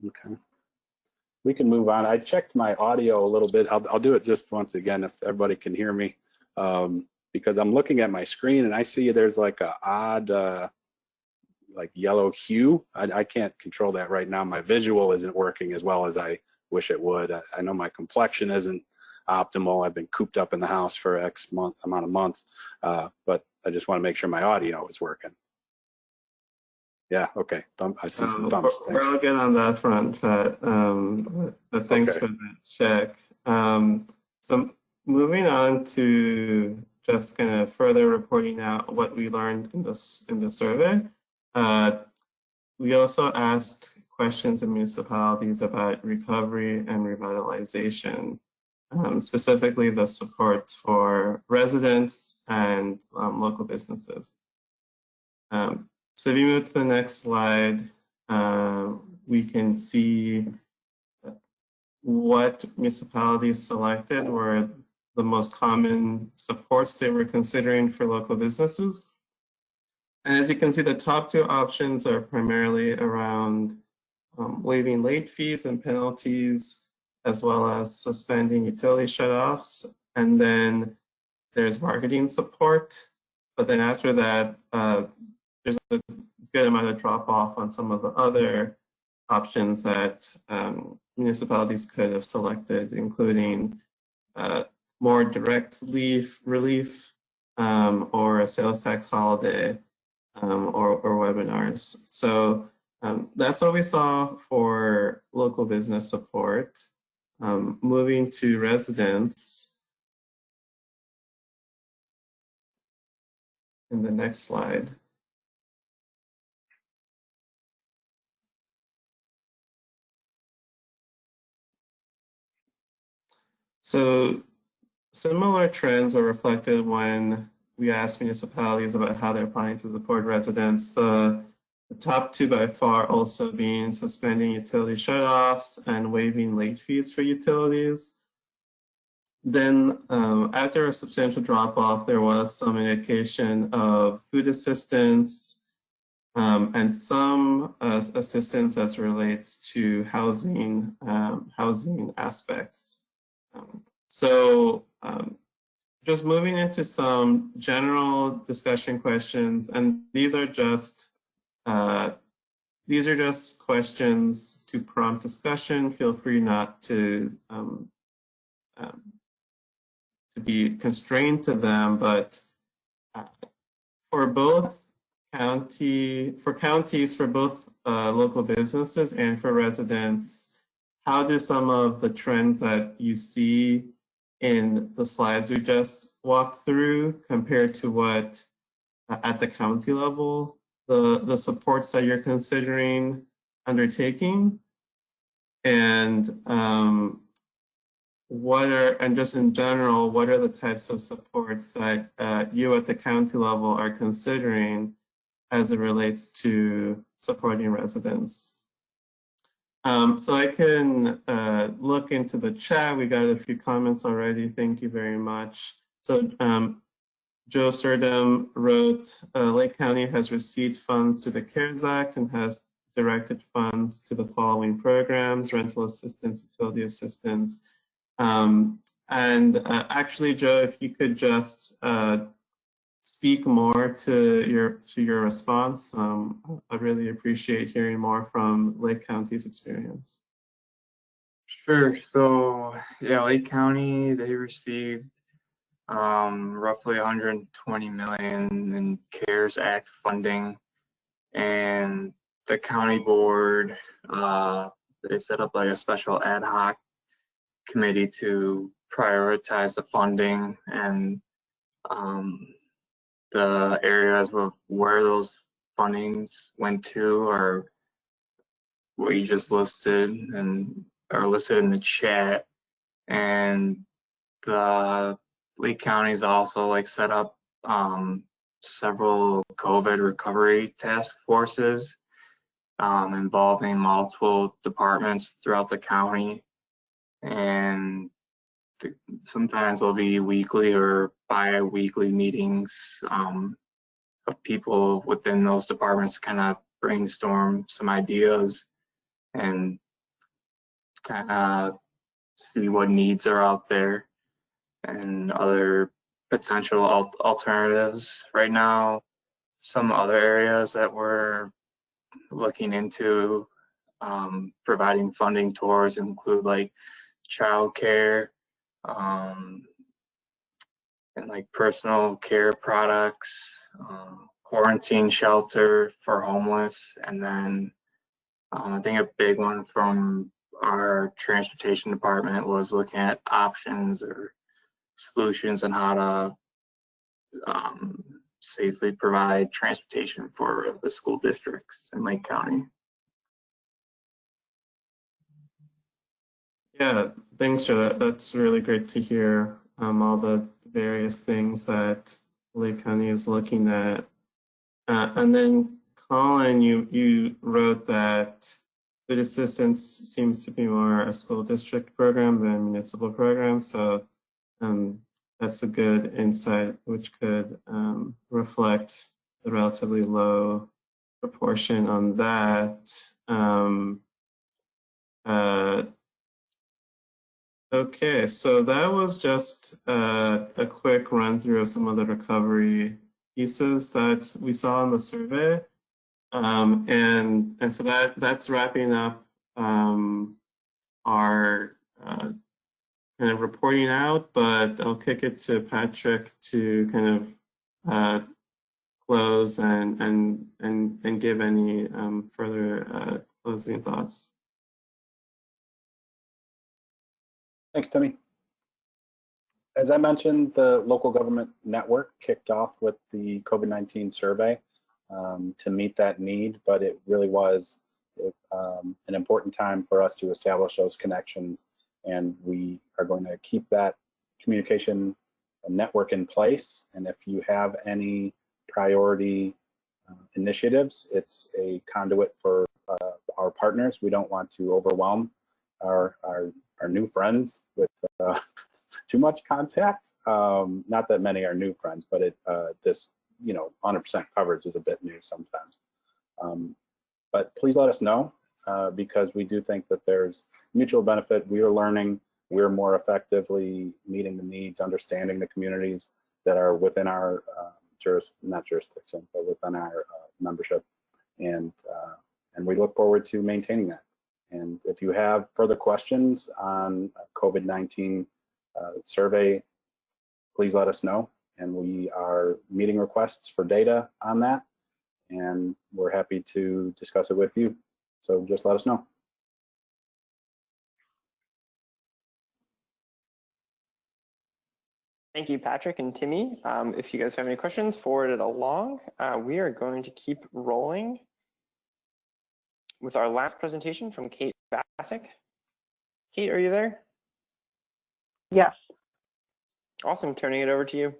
Okay, we can move on. I checked my audio a little bit. I'll do it just once again if everybody can hear me, because I'm looking at my screen and I see there's like a odd like yellow hue. I can't control that right now. My visual isn't working as well as I wish it would. I know my complexion isn't optimal. I've been cooped up in the house for X amount of months, but I just want to make sure my audio is working. Yeah, okay. I see some thumbs. We're all good on that front, Pat. But thanks for that check. So moving on to just kind of further reporting out what we learned in the survey. We also asked questions of municipalities about recovery and revitalization, specifically the supports for residents and local businesses. So if you move to the next slide, we can see what municipalities selected were the most common supports they were considering for local businesses. And as you can see, the top two options are primarily around waiving late fees and penalties, as well as suspending utility shutoffs. And then there's marketing support. But then after that, there's a good amount of drop off on some of the other options that municipalities could have selected, including more direct relief or a sales tax holiday or webinars. So that's what we saw for local business support. Moving to residents in the next slide. So similar trends were reflected when we asked municipalities about how they're planning to support residents. The top two by far also being suspending utility shutoffs and waiving late fees for utilities. Then after a substantial drop off, there was some indication of food assistance and some assistance as relates to housing aspects. So just moving into some general discussion questions, and these are just questions to prompt discussion. Feel free not to be constrained to them, but for both counties, for both local businesses and for residents, how do some of the trends that you see in the slides we just walked through compare to what at the county level, the supports that you're considering undertaking? And just in general, what are the types of supports that you at the county level are considering as it relates to supporting residents? So I can look into the chat. We got a few comments already. Thank you very much. So Joe Surdam wrote, Lake County has received funds through the CARES Act and has directed funds to the following programs: rental assistance, utility assistance. Actually, Joe, if you could just speak more to your response, I really appreciate hearing more from Lake County's experience. Sure. So yeah, Lake County, they received roughly 120 million in CARES Act funding, and the county board, they set up like a special ad hoc committee to prioritize the funding and the areas of where those fundings went to are what you just listed and are listed in the chat. And the Lake County's also like set up several COVID recovery task forces involving multiple departments throughout the county. And sometimes there'll be weekly or bi-weekly meetings of people within those departments to kind of brainstorm some ideas and kind of see what needs are out there and other potential alternatives. Right now, some other areas that we're looking into providing funding towards include like childcare, and like personal care products, quarantine shelter for homeless, and then I think a big one from our transportation department was looking at options or solutions on how to safely provide transportation for the school districts in Lake County. Yeah, thanks for that. That's really great to hear all the various things that Lake County is looking at. And then Colin, you wrote that food assistance seems to be more a school district program than municipal program. So that's a good insight, which could reflect the relatively low proportion on that. Okay, so that was just a quick run through of some of the recovery pieces that we saw in the survey. And so that's wrapping up our kind of reporting out, but I'll kick it to Patrick to kind of close and give any further closing thoughts. Thanks, Timmy. As I mentioned, the local government network kicked off with the COVID-19 survey to meet that need, but it really was an important time for us to establish those connections, and we are going to keep that communication network in place. And if you have any priority initiatives, it's a conduit for our partners. We don't want to overwhelm our new friends with too much contact. Not that many are new friends, but this 100% coverage is a bit new sometimes. But please let us know because we do think that there's mutual benefit. We are learning. We're more effectively meeting the needs, understanding the communities that are within our not jurisdiction, but within our membership, and we look forward to maintaining that. And if you have further questions on COVID-19 survey, please let us know. And we are meeting requests for data on that, and we're happy to discuss it with you. So just let us know. Thank you, Patrick and Timmy. If you guys have any questions, forward it along. We are going to keep rolling with our last presentation from Kate Bassick. Kate, are you there? Yes. Awesome, turning it over to you.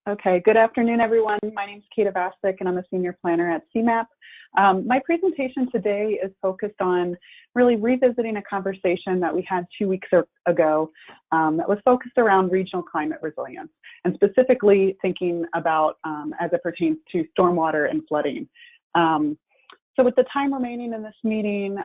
Okay, good afternoon, everyone. My name is Kate Bassick, and I'm a senior planner at CMAP. My presentation today is focused on really revisiting a conversation that we had 2 weeks ago that was focused around regional climate resilience, and specifically thinking about as it pertains to stormwater and flooding. So with the time remaining in this meeting,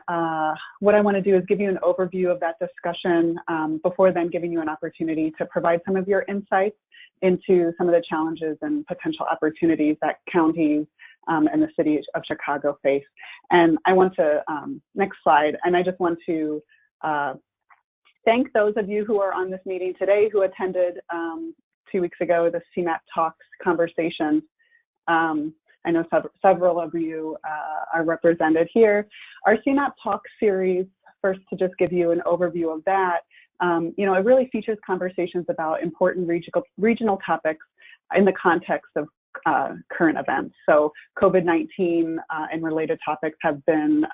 what I want to do is give you an overview of that discussion before then giving you an opportunity to provide some of your insights into some of the challenges and potential opportunities that counties and the city of Chicago face. And I want to, next slide, and I just want to thank those of you who are on this meeting today who attended 2 weeks ago the CMAP Talks conversations. I know several of you are represented here. Our CMAP Talks series, first to just give you an overview of that, it really features conversations about important regional topics in the context of current events. So COVID-19 and related topics have been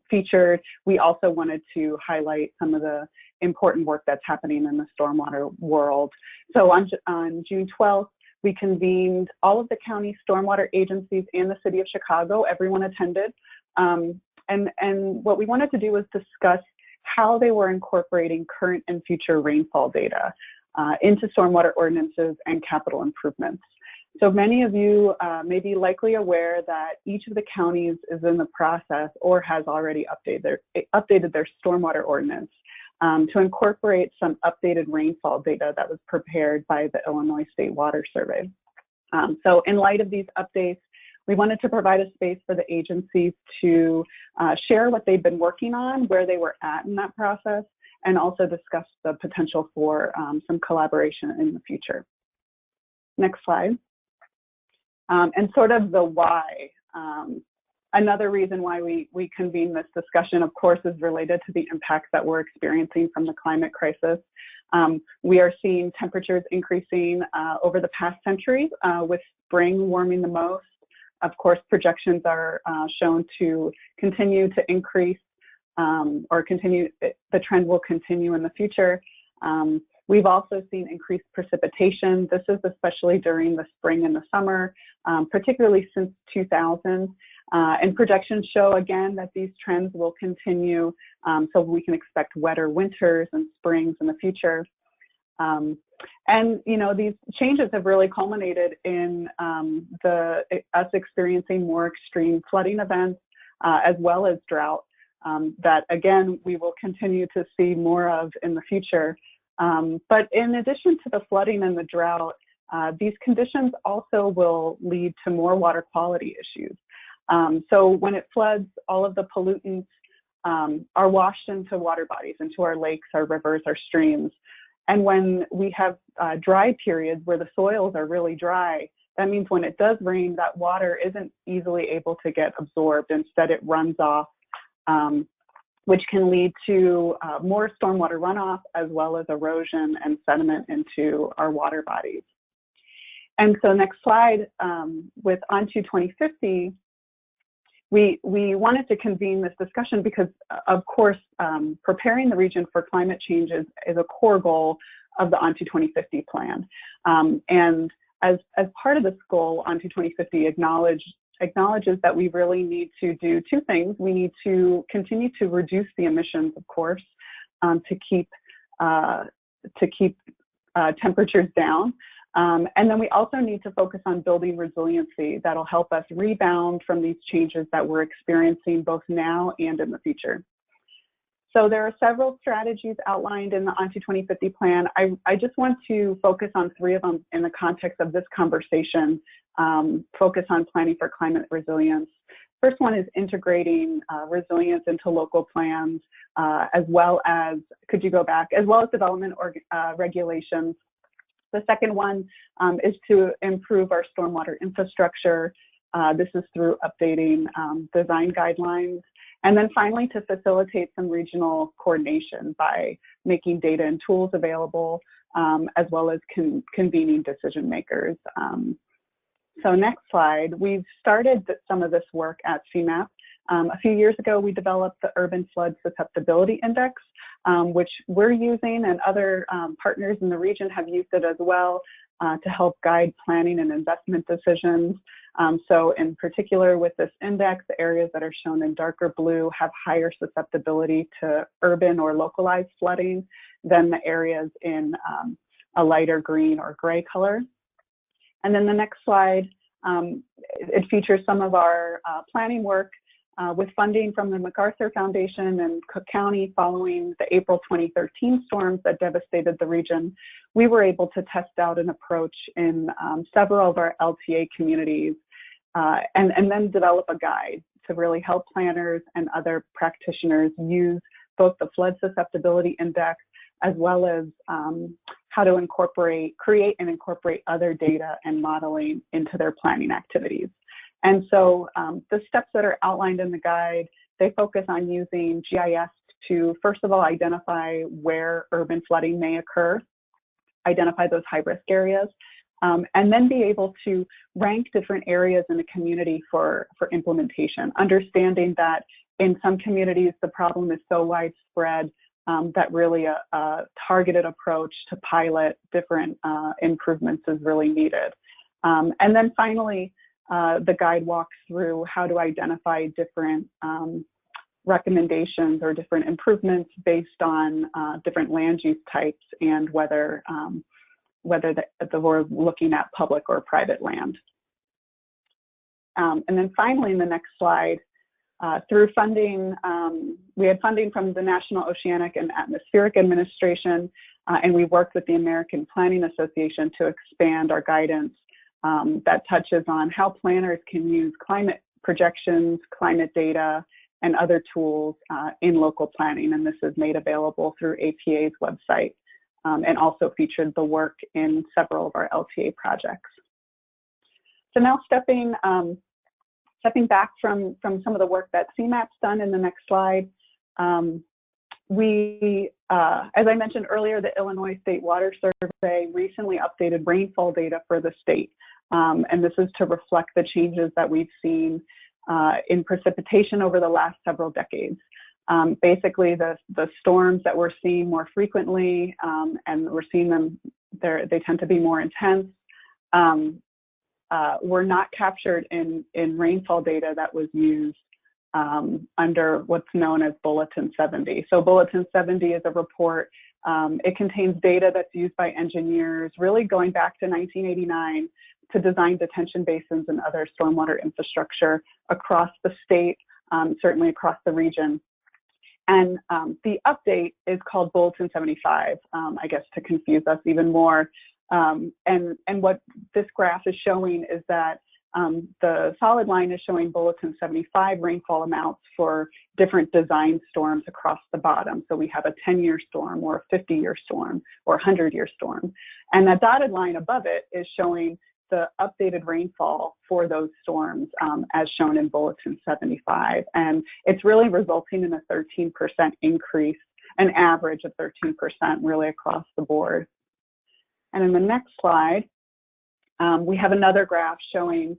featured. We also wanted to highlight some of the important work that's happening in the stormwater world. So on June 12th, we convened all of the county stormwater agencies and the city of Chicago. Everyone attended. And what we wanted to do was discuss how they were incorporating current and future rainfall data into stormwater ordinances and capital improvements. So many of you may be likely aware that each of the counties is in the process or has already updated their stormwater ordinance to incorporate some updated rainfall data that was prepared by the Illinois State Water Survey. So in light of these updates, we wanted to provide a space for the agencies to share what they've been working on, where they were at in that process, and also discuss the potential for some collaboration in the future. Next slide. And sort of the why. Another reason why we convene this discussion, of course, is related to the impacts that we're experiencing from the climate crisis. We are seeing temperatures increasing over the past century, with spring warming the most. Of course, projections are shown to continue to increase the trend will continue in the future. We've also seen increased precipitation. This is especially during the spring and the summer, particularly since 2000. And projections show again that these trends will continue, so we can expect wetter winters and springs in the future. And these changes have really culminated in us experiencing more extreme flooding events, as well as drought, that again we will continue to see more of in the future. But in addition to the flooding and the drought, these conditions also will lead to more water quality issues. So when it floods, all of the pollutants are washed into water bodies, into our lakes, our rivers, our streams. And when we have dry periods where the soils are really dry, that means when it does rain, that water isn't easily able to get absorbed. Instead, it runs off, which can lead to more stormwater runoff, as well as erosion and sediment into our water bodies. And so next slide, with Onto 2050, we wanted to convene this discussion because, of course, preparing the region for climate change is a core goal of the Onto 2050 plan. And as part of this goal, Onto 2050 acknowledges that we really need to do two things. We need to continue to reduce the emissions, of course, to keep temperatures down. And then we also need to focus on building resiliency that'll help us rebound from these changes that we're experiencing both now and in the future. So there are several strategies outlined in the Onto 2050 plan. I just want to focus on three of them in the context of this conversation, focus on planning for climate resilience. First one is integrating resilience into local plans, as well as, could you go back, as well as development regulations. The second one is to improve our stormwater infrastructure. This is through updating design guidelines. And then finally, to facilitate some regional coordination by making data and tools available, as well as convening decision makers. So next slide, we've started some of this work at CMAP. A few years ago, we developed the Urban Flood Susceptibility Index, which we're using, and other partners in the region have used it as well to help guide planning and investment decisions. So in particular with this index, the areas that are shown in darker blue have higher susceptibility to urban or localized flooding than the areas in a lighter green or gray color. And then the next slide, it features some of our planning work with funding from the MacArthur Foundation and Cook County following the April 2013 storms that devastated the region. We were able to test out an approach in several of our LTA communities and then develop a guide to really help planners and other practitioners use both the Flood Susceptibility Index as well as how to create and incorporate other data and modeling into their planning activities. And so the steps that are outlined in the guide, they focus on using GIS to, first of all, identify where urban flooding may occur, identify those high-risk areas, and then be able to rank different areas in the community for implementation, understanding that in some communities the problem is so widespread that really a targeted approach to pilot different improvements is really needed. And then finally, the guide walks through how to identify different recommendations or different improvements based on different land use types and whether we're looking at public or private land. And then finally, in the next slide, through funding, we had funding from the National Oceanic and Atmospheric Administration, and we worked with the American Planning Association to expand our guidance that touches on how planners can use climate projections, climate data, and other tools in local planning. And this is made available through APA's website and also featured the work in several of our LTA projects. So now stepping back from some of the work that CMAP's done in the next slide, as I mentioned earlier, the Illinois State Water Survey recently updated rainfall data for the state. And this is to reflect the changes that we've seen in precipitation over the last several decades. Basically, the storms that we're seeing more frequently, and we're seeing them, they tend to be more intense, were not captured in rainfall data that was used under what's known as Bulletin 70. So Bulletin 70 is a report. It contains data that's used by engineers really going back to 1989 to design detention basins and other stormwater infrastructure across the state, certainly across the region. And the update is called Bulletin 75, I guess to confuse us even more. And what this graph is showing is that The solid line is showing Bulletin 75 rainfall amounts for different design storms across the bottom. So we have a 10-year storm or a 50-year storm or a 100-year storm. And that dotted line above it is showing the updated rainfall for those storms as shown in Bulletin 75. And it's really resulting in a 13% increase, an average of 13% really across the board. And in the next slide, we have another graph showing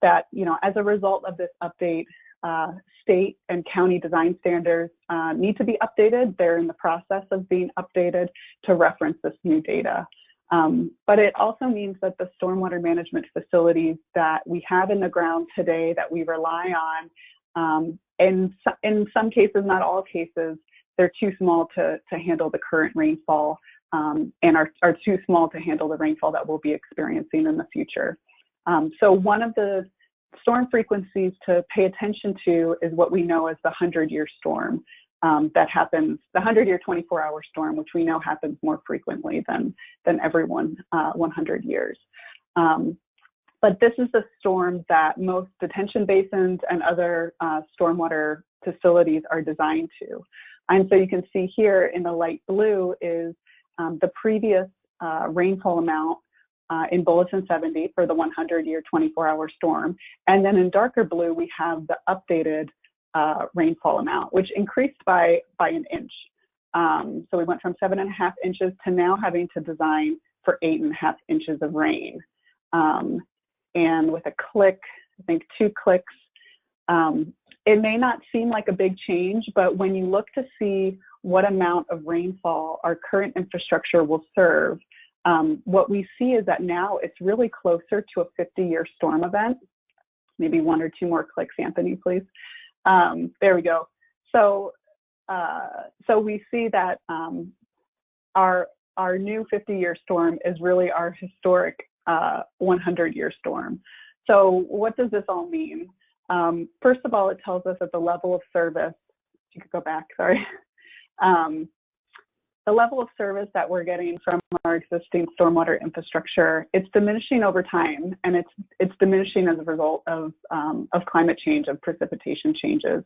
that, as a result of this update, state and county design standards need to be updated. They're in the process of being updated to reference this new data. But it also means that the stormwater management facilities that we have in the ground today that we rely on, in some cases, not all cases, they're too small to handle the current rainfall and are too small to handle the rainfall that we'll be experiencing in the future. So one of the storm frequencies to pay attention to is what we know as the 100-year storm that happens, the 100-year 24-hour storm, which we know happens more frequently than every 100 years. But this is the storm that most detention basins and other stormwater facilities are designed to. And so you can see here in the light blue is the previous rainfall amount in Bulletin 70 for the 100-year 24-hour storm. And then in darker blue, we have the updated rainfall amount, which increased by an inch. So we went from 7.5 inches to now having to design for 8.5 inches of rain. And with a click, I think 2 clicks, it may not seem like a big change, but when you look to see what amount of rainfall our current infrastructure will serve, what we see is that now it's really closer to a 50-year storm event. Maybe 1 or 2 more clicks, Anthony, please. There we go. So we see that our new 50-year storm is really our historic 100-year storm. So what does this all mean? First of all, it tells us that the level of service, you could go back, sorry. The level of service that we're getting from our existing stormwater infrastructure, it's diminishing over time, and it's diminishing as a result of climate change, of precipitation changes.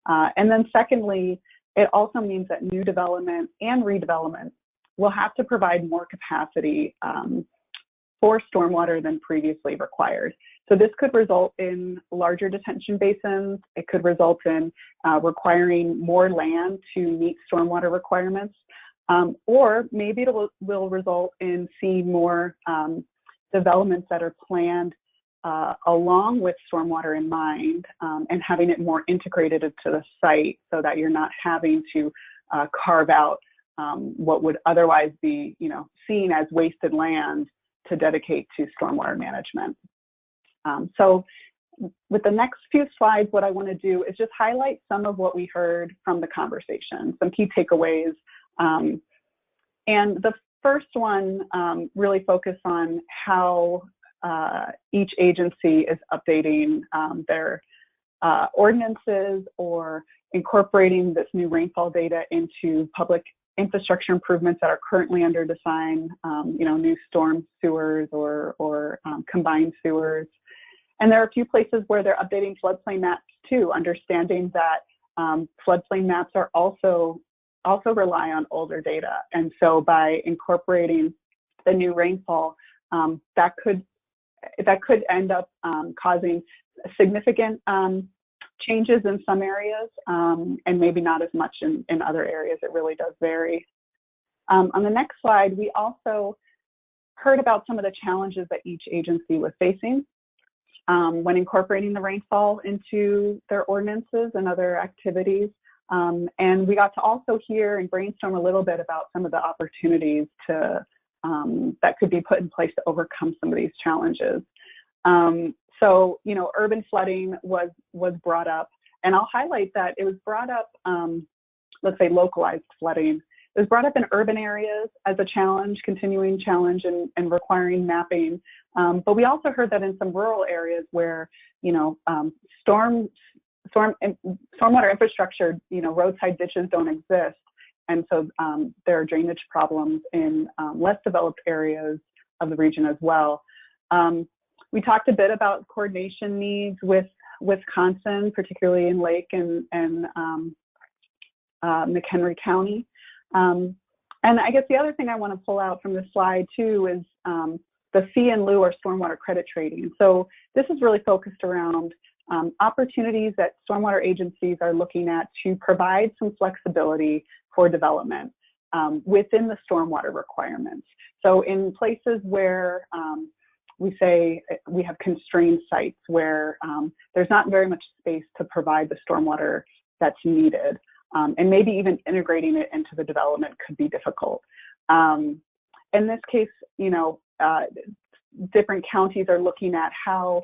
And then secondly, it also means that new development and redevelopment will have to provide more capacity for stormwater than previously required. So this could result in larger detention basins. It could result in requiring more land to meet stormwater requirements. Or maybe it will result in seeing more developments that are planned along with stormwater in mind and having it more integrated into the site so that you're not having to carve out what would otherwise be, seen as wasted land to dedicate to stormwater management. So with the next few slides, what I want to do is just highlight some of what we heard from the conversation, some key takeaways. And the first one really focused on how each agency is updating their ordinances or incorporating this new rainfall data into public infrastructure improvements that are currently under design, new storm sewers or combined sewers. And there are a few places where they're updating floodplain maps too, understanding that floodplain maps are also rely on older data. And so by incorporating the new rainfall, that could end up causing significant changes in some areas and maybe not as much in other areas. It really does vary. On the next slide, we also heard about some of the challenges that each agency was facing when incorporating the rainfall into their ordinances and other activities. And we got to also hear and brainstorm a little bit about some of the opportunities that could be put in place to overcome some of these challenges. So, urban flooding was brought up, and I'll highlight that it was brought up, let's say localized flooding. It was brought up in urban areas as a challenge, continuing challenge and requiring mapping. But we also heard that in some rural areas where, stormwater infrastructure, roadside ditches don't exist. And so there are drainage problems in less developed areas of the region as well. We talked a bit about coordination needs with Wisconsin, particularly in Lake and McHenry County. And I guess the other thing I want to pull out from this slide too is the fee in lieu or stormwater credit trading. So this is really focused around opportunities that stormwater agencies are looking at to provide some flexibility for development within the stormwater requirements. So in places where we say we have constrained sites where there's not very much space to provide the stormwater that's needed, and maybe even integrating it into the development could be difficult. In this case, you know, different counties are looking at how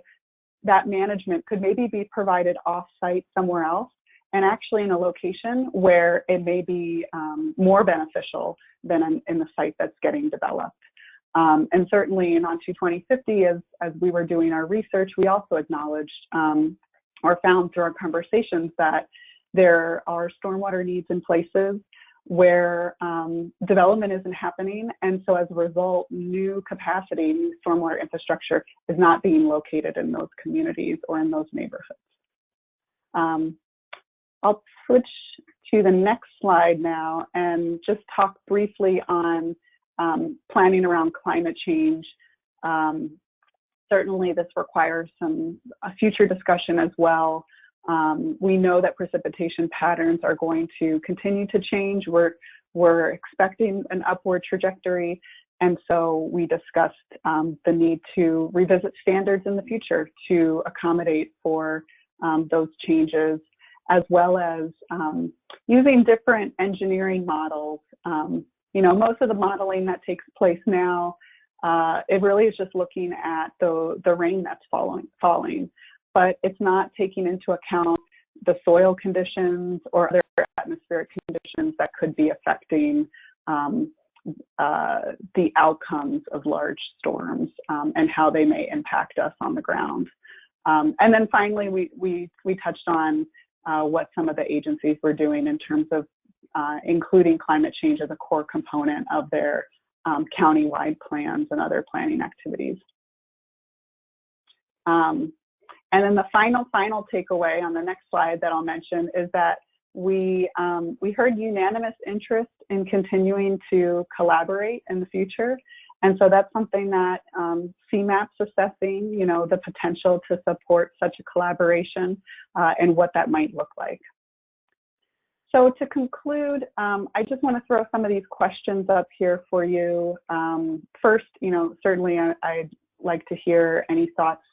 that management could maybe be provided off-site somewhere else, and actually in a location where it may be more beneficial than in the site that's getting developed. And certainly in ON-TO 2050, as we were doing our research, we also acknowledged or found through our conversations that there are stormwater needs in places where development isn't happening. And so as a result, new capacity, new stormwater infrastructure is not being located in those communities or in those neighborhoods. I'll switch to the next slide now and just talk briefly on planning around climate change. Certainly this requires a future discussion as well. We know that precipitation patterns are going to continue to change. We're expecting an upward trajectory. And so we discussed the need to revisit standards in the future to accommodate for those changes, as well as using different engineering models. You know, most of the modeling that takes place now, it really is just looking at the rain that's falling, but it's not taking into account the soil conditions or other atmospheric conditions that could be affecting the outcomes of large storms and how they may impact us on the ground. And then finally, we touched on what some of the agencies were doing in terms of including climate change as a core component of their county-wide plans and other planning activities. And then the final takeaway on the next slide that I'll mention is that we heard unanimous interest in continuing to collaborate in the future. And so that's something that CMAP's assessing, you know, the potential to support such a collaboration and what that might look like. So to conclude, I just want to throw some of these questions up here for you. First, you know, certainly I'd like to hear any thoughts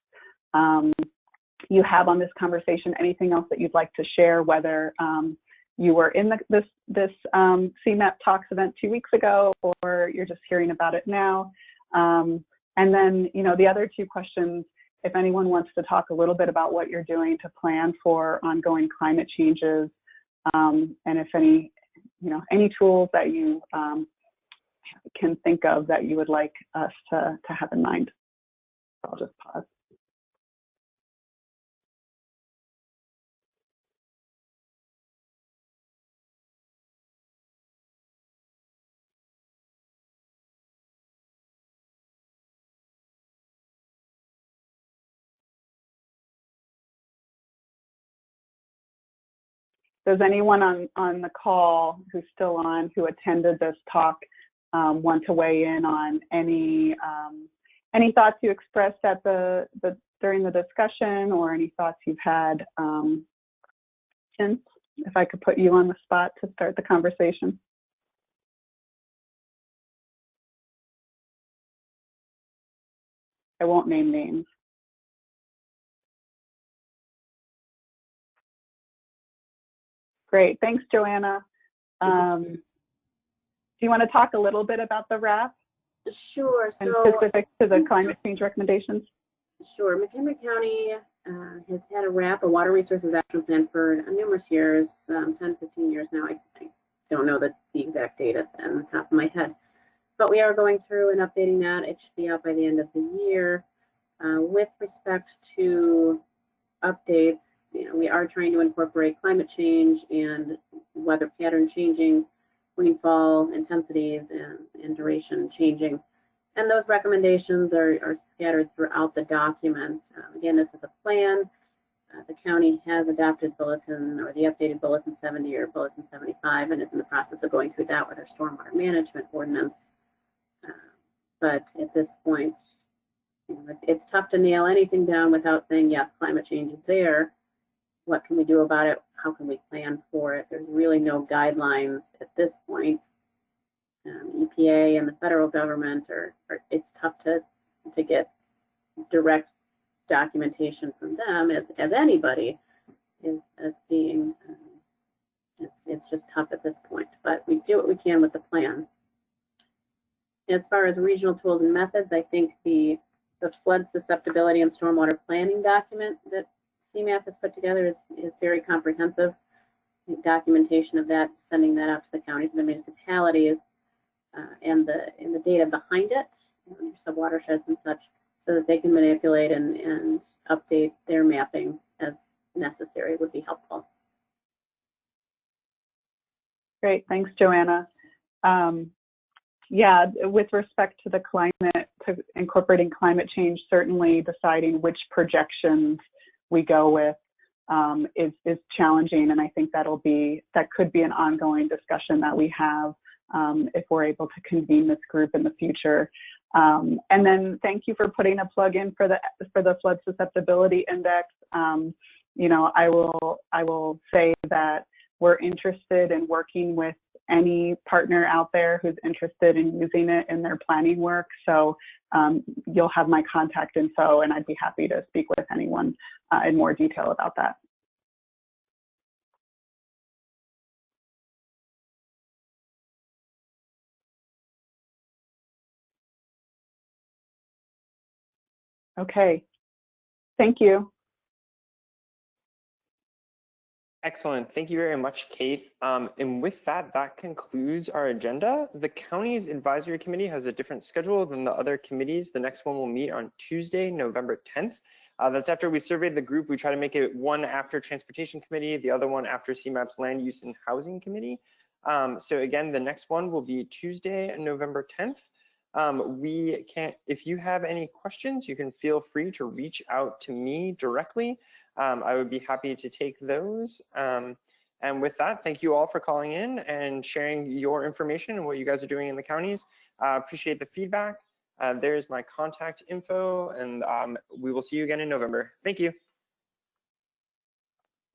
you have on this conversation, anything else that you'd like to share, whether you were in this CMAP Talks event 2 weeks ago, or you're just hearing about it now. And then, you know, the other two questions, if anyone wants to talk a little bit about what you're doing to plan for ongoing climate changes, and if any tools that you can think of that you would like us to have in mind. I'll just pause. Does anyone on the call who's still on, who attended this talk, want to weigh in on any thoughts you expressed at during the discussion, or any thoughts you've had since? If I could put you on the spot to start the conversation. I won't name names. Great, thanks, Joanna. Do you want to talk a little bit about the RAP? Sure. And specific to the climate change recommendations? Sure. McHenry County has had a RAP, a Water Resources Action Plan, for numerous years, 10, 15 years now. I don't know the exact date on the top of my head, but we are going through and updating that. It should be out by the end of the year. With respect to updates, you know, we are trying to incorporate climate change and weather pattern changing, rainfall intensities and duration changing And those recommendations are scattered throughout the document. Again, this is a plan. The county has adopted bulletin or the updated bulletin 70 or bulletin 75 and is in the process of going through that with our stormwater management ordinance. But at this point, you know, it's tough to nail anything down without saying, yes, climate change is there. What can we do about it? How can we plan for it? There's really no guidelines at this point. EPA and the federal government it's tough to get direct documentation from them as anybody is seeing. It's just tough at this point, but we do what we can with the plan. As far as regional tools and methods, I think the flood susceptibility and stormwater planning document that CMAP has put together is very comprehensive. I think documentation of that, sending that out to the counties and the municipalities, and the data behind it, sub-watersheds and such, so that they can manipulate and update their mapping as necessary would be helpful. Great, thanks, Joanna. Yeah, with respect to the climate, to incorporating climate change, certainly deciding which projections we go with is challenging, and I think that could be an ongoing discussion that we have if we're able to convene this group in the future. And then thank you for putting a plug in for the flood susceptibility index. You know, I will say that we're interested in working with any partner out there who's interested in using it in their planning work. So you'll have my contact info, and I'd be happy to speak with anyone in more detail about that. Okay, thank you. Excellent. Thank you very much, Kate. And with that, that concludes our agenda. The county's advisory committee has a different schedule than the other committees. The next one will meet on Tuesday, November 10th. That's after we surveyed the group. We try to make it one after Transportation Committee, the other one after CMAP's Land Use and Housing Committee. So again, the next one will be Tuesday, November 10th. If you have any questions, you can feel free to reach out to me directly. I would be happy to take those. And with that, thank you all for calling in and sharing your information and what you guys are doing in the counties. Appreciate the feedback. There's my contact info, and we will see you again in November. Thank you.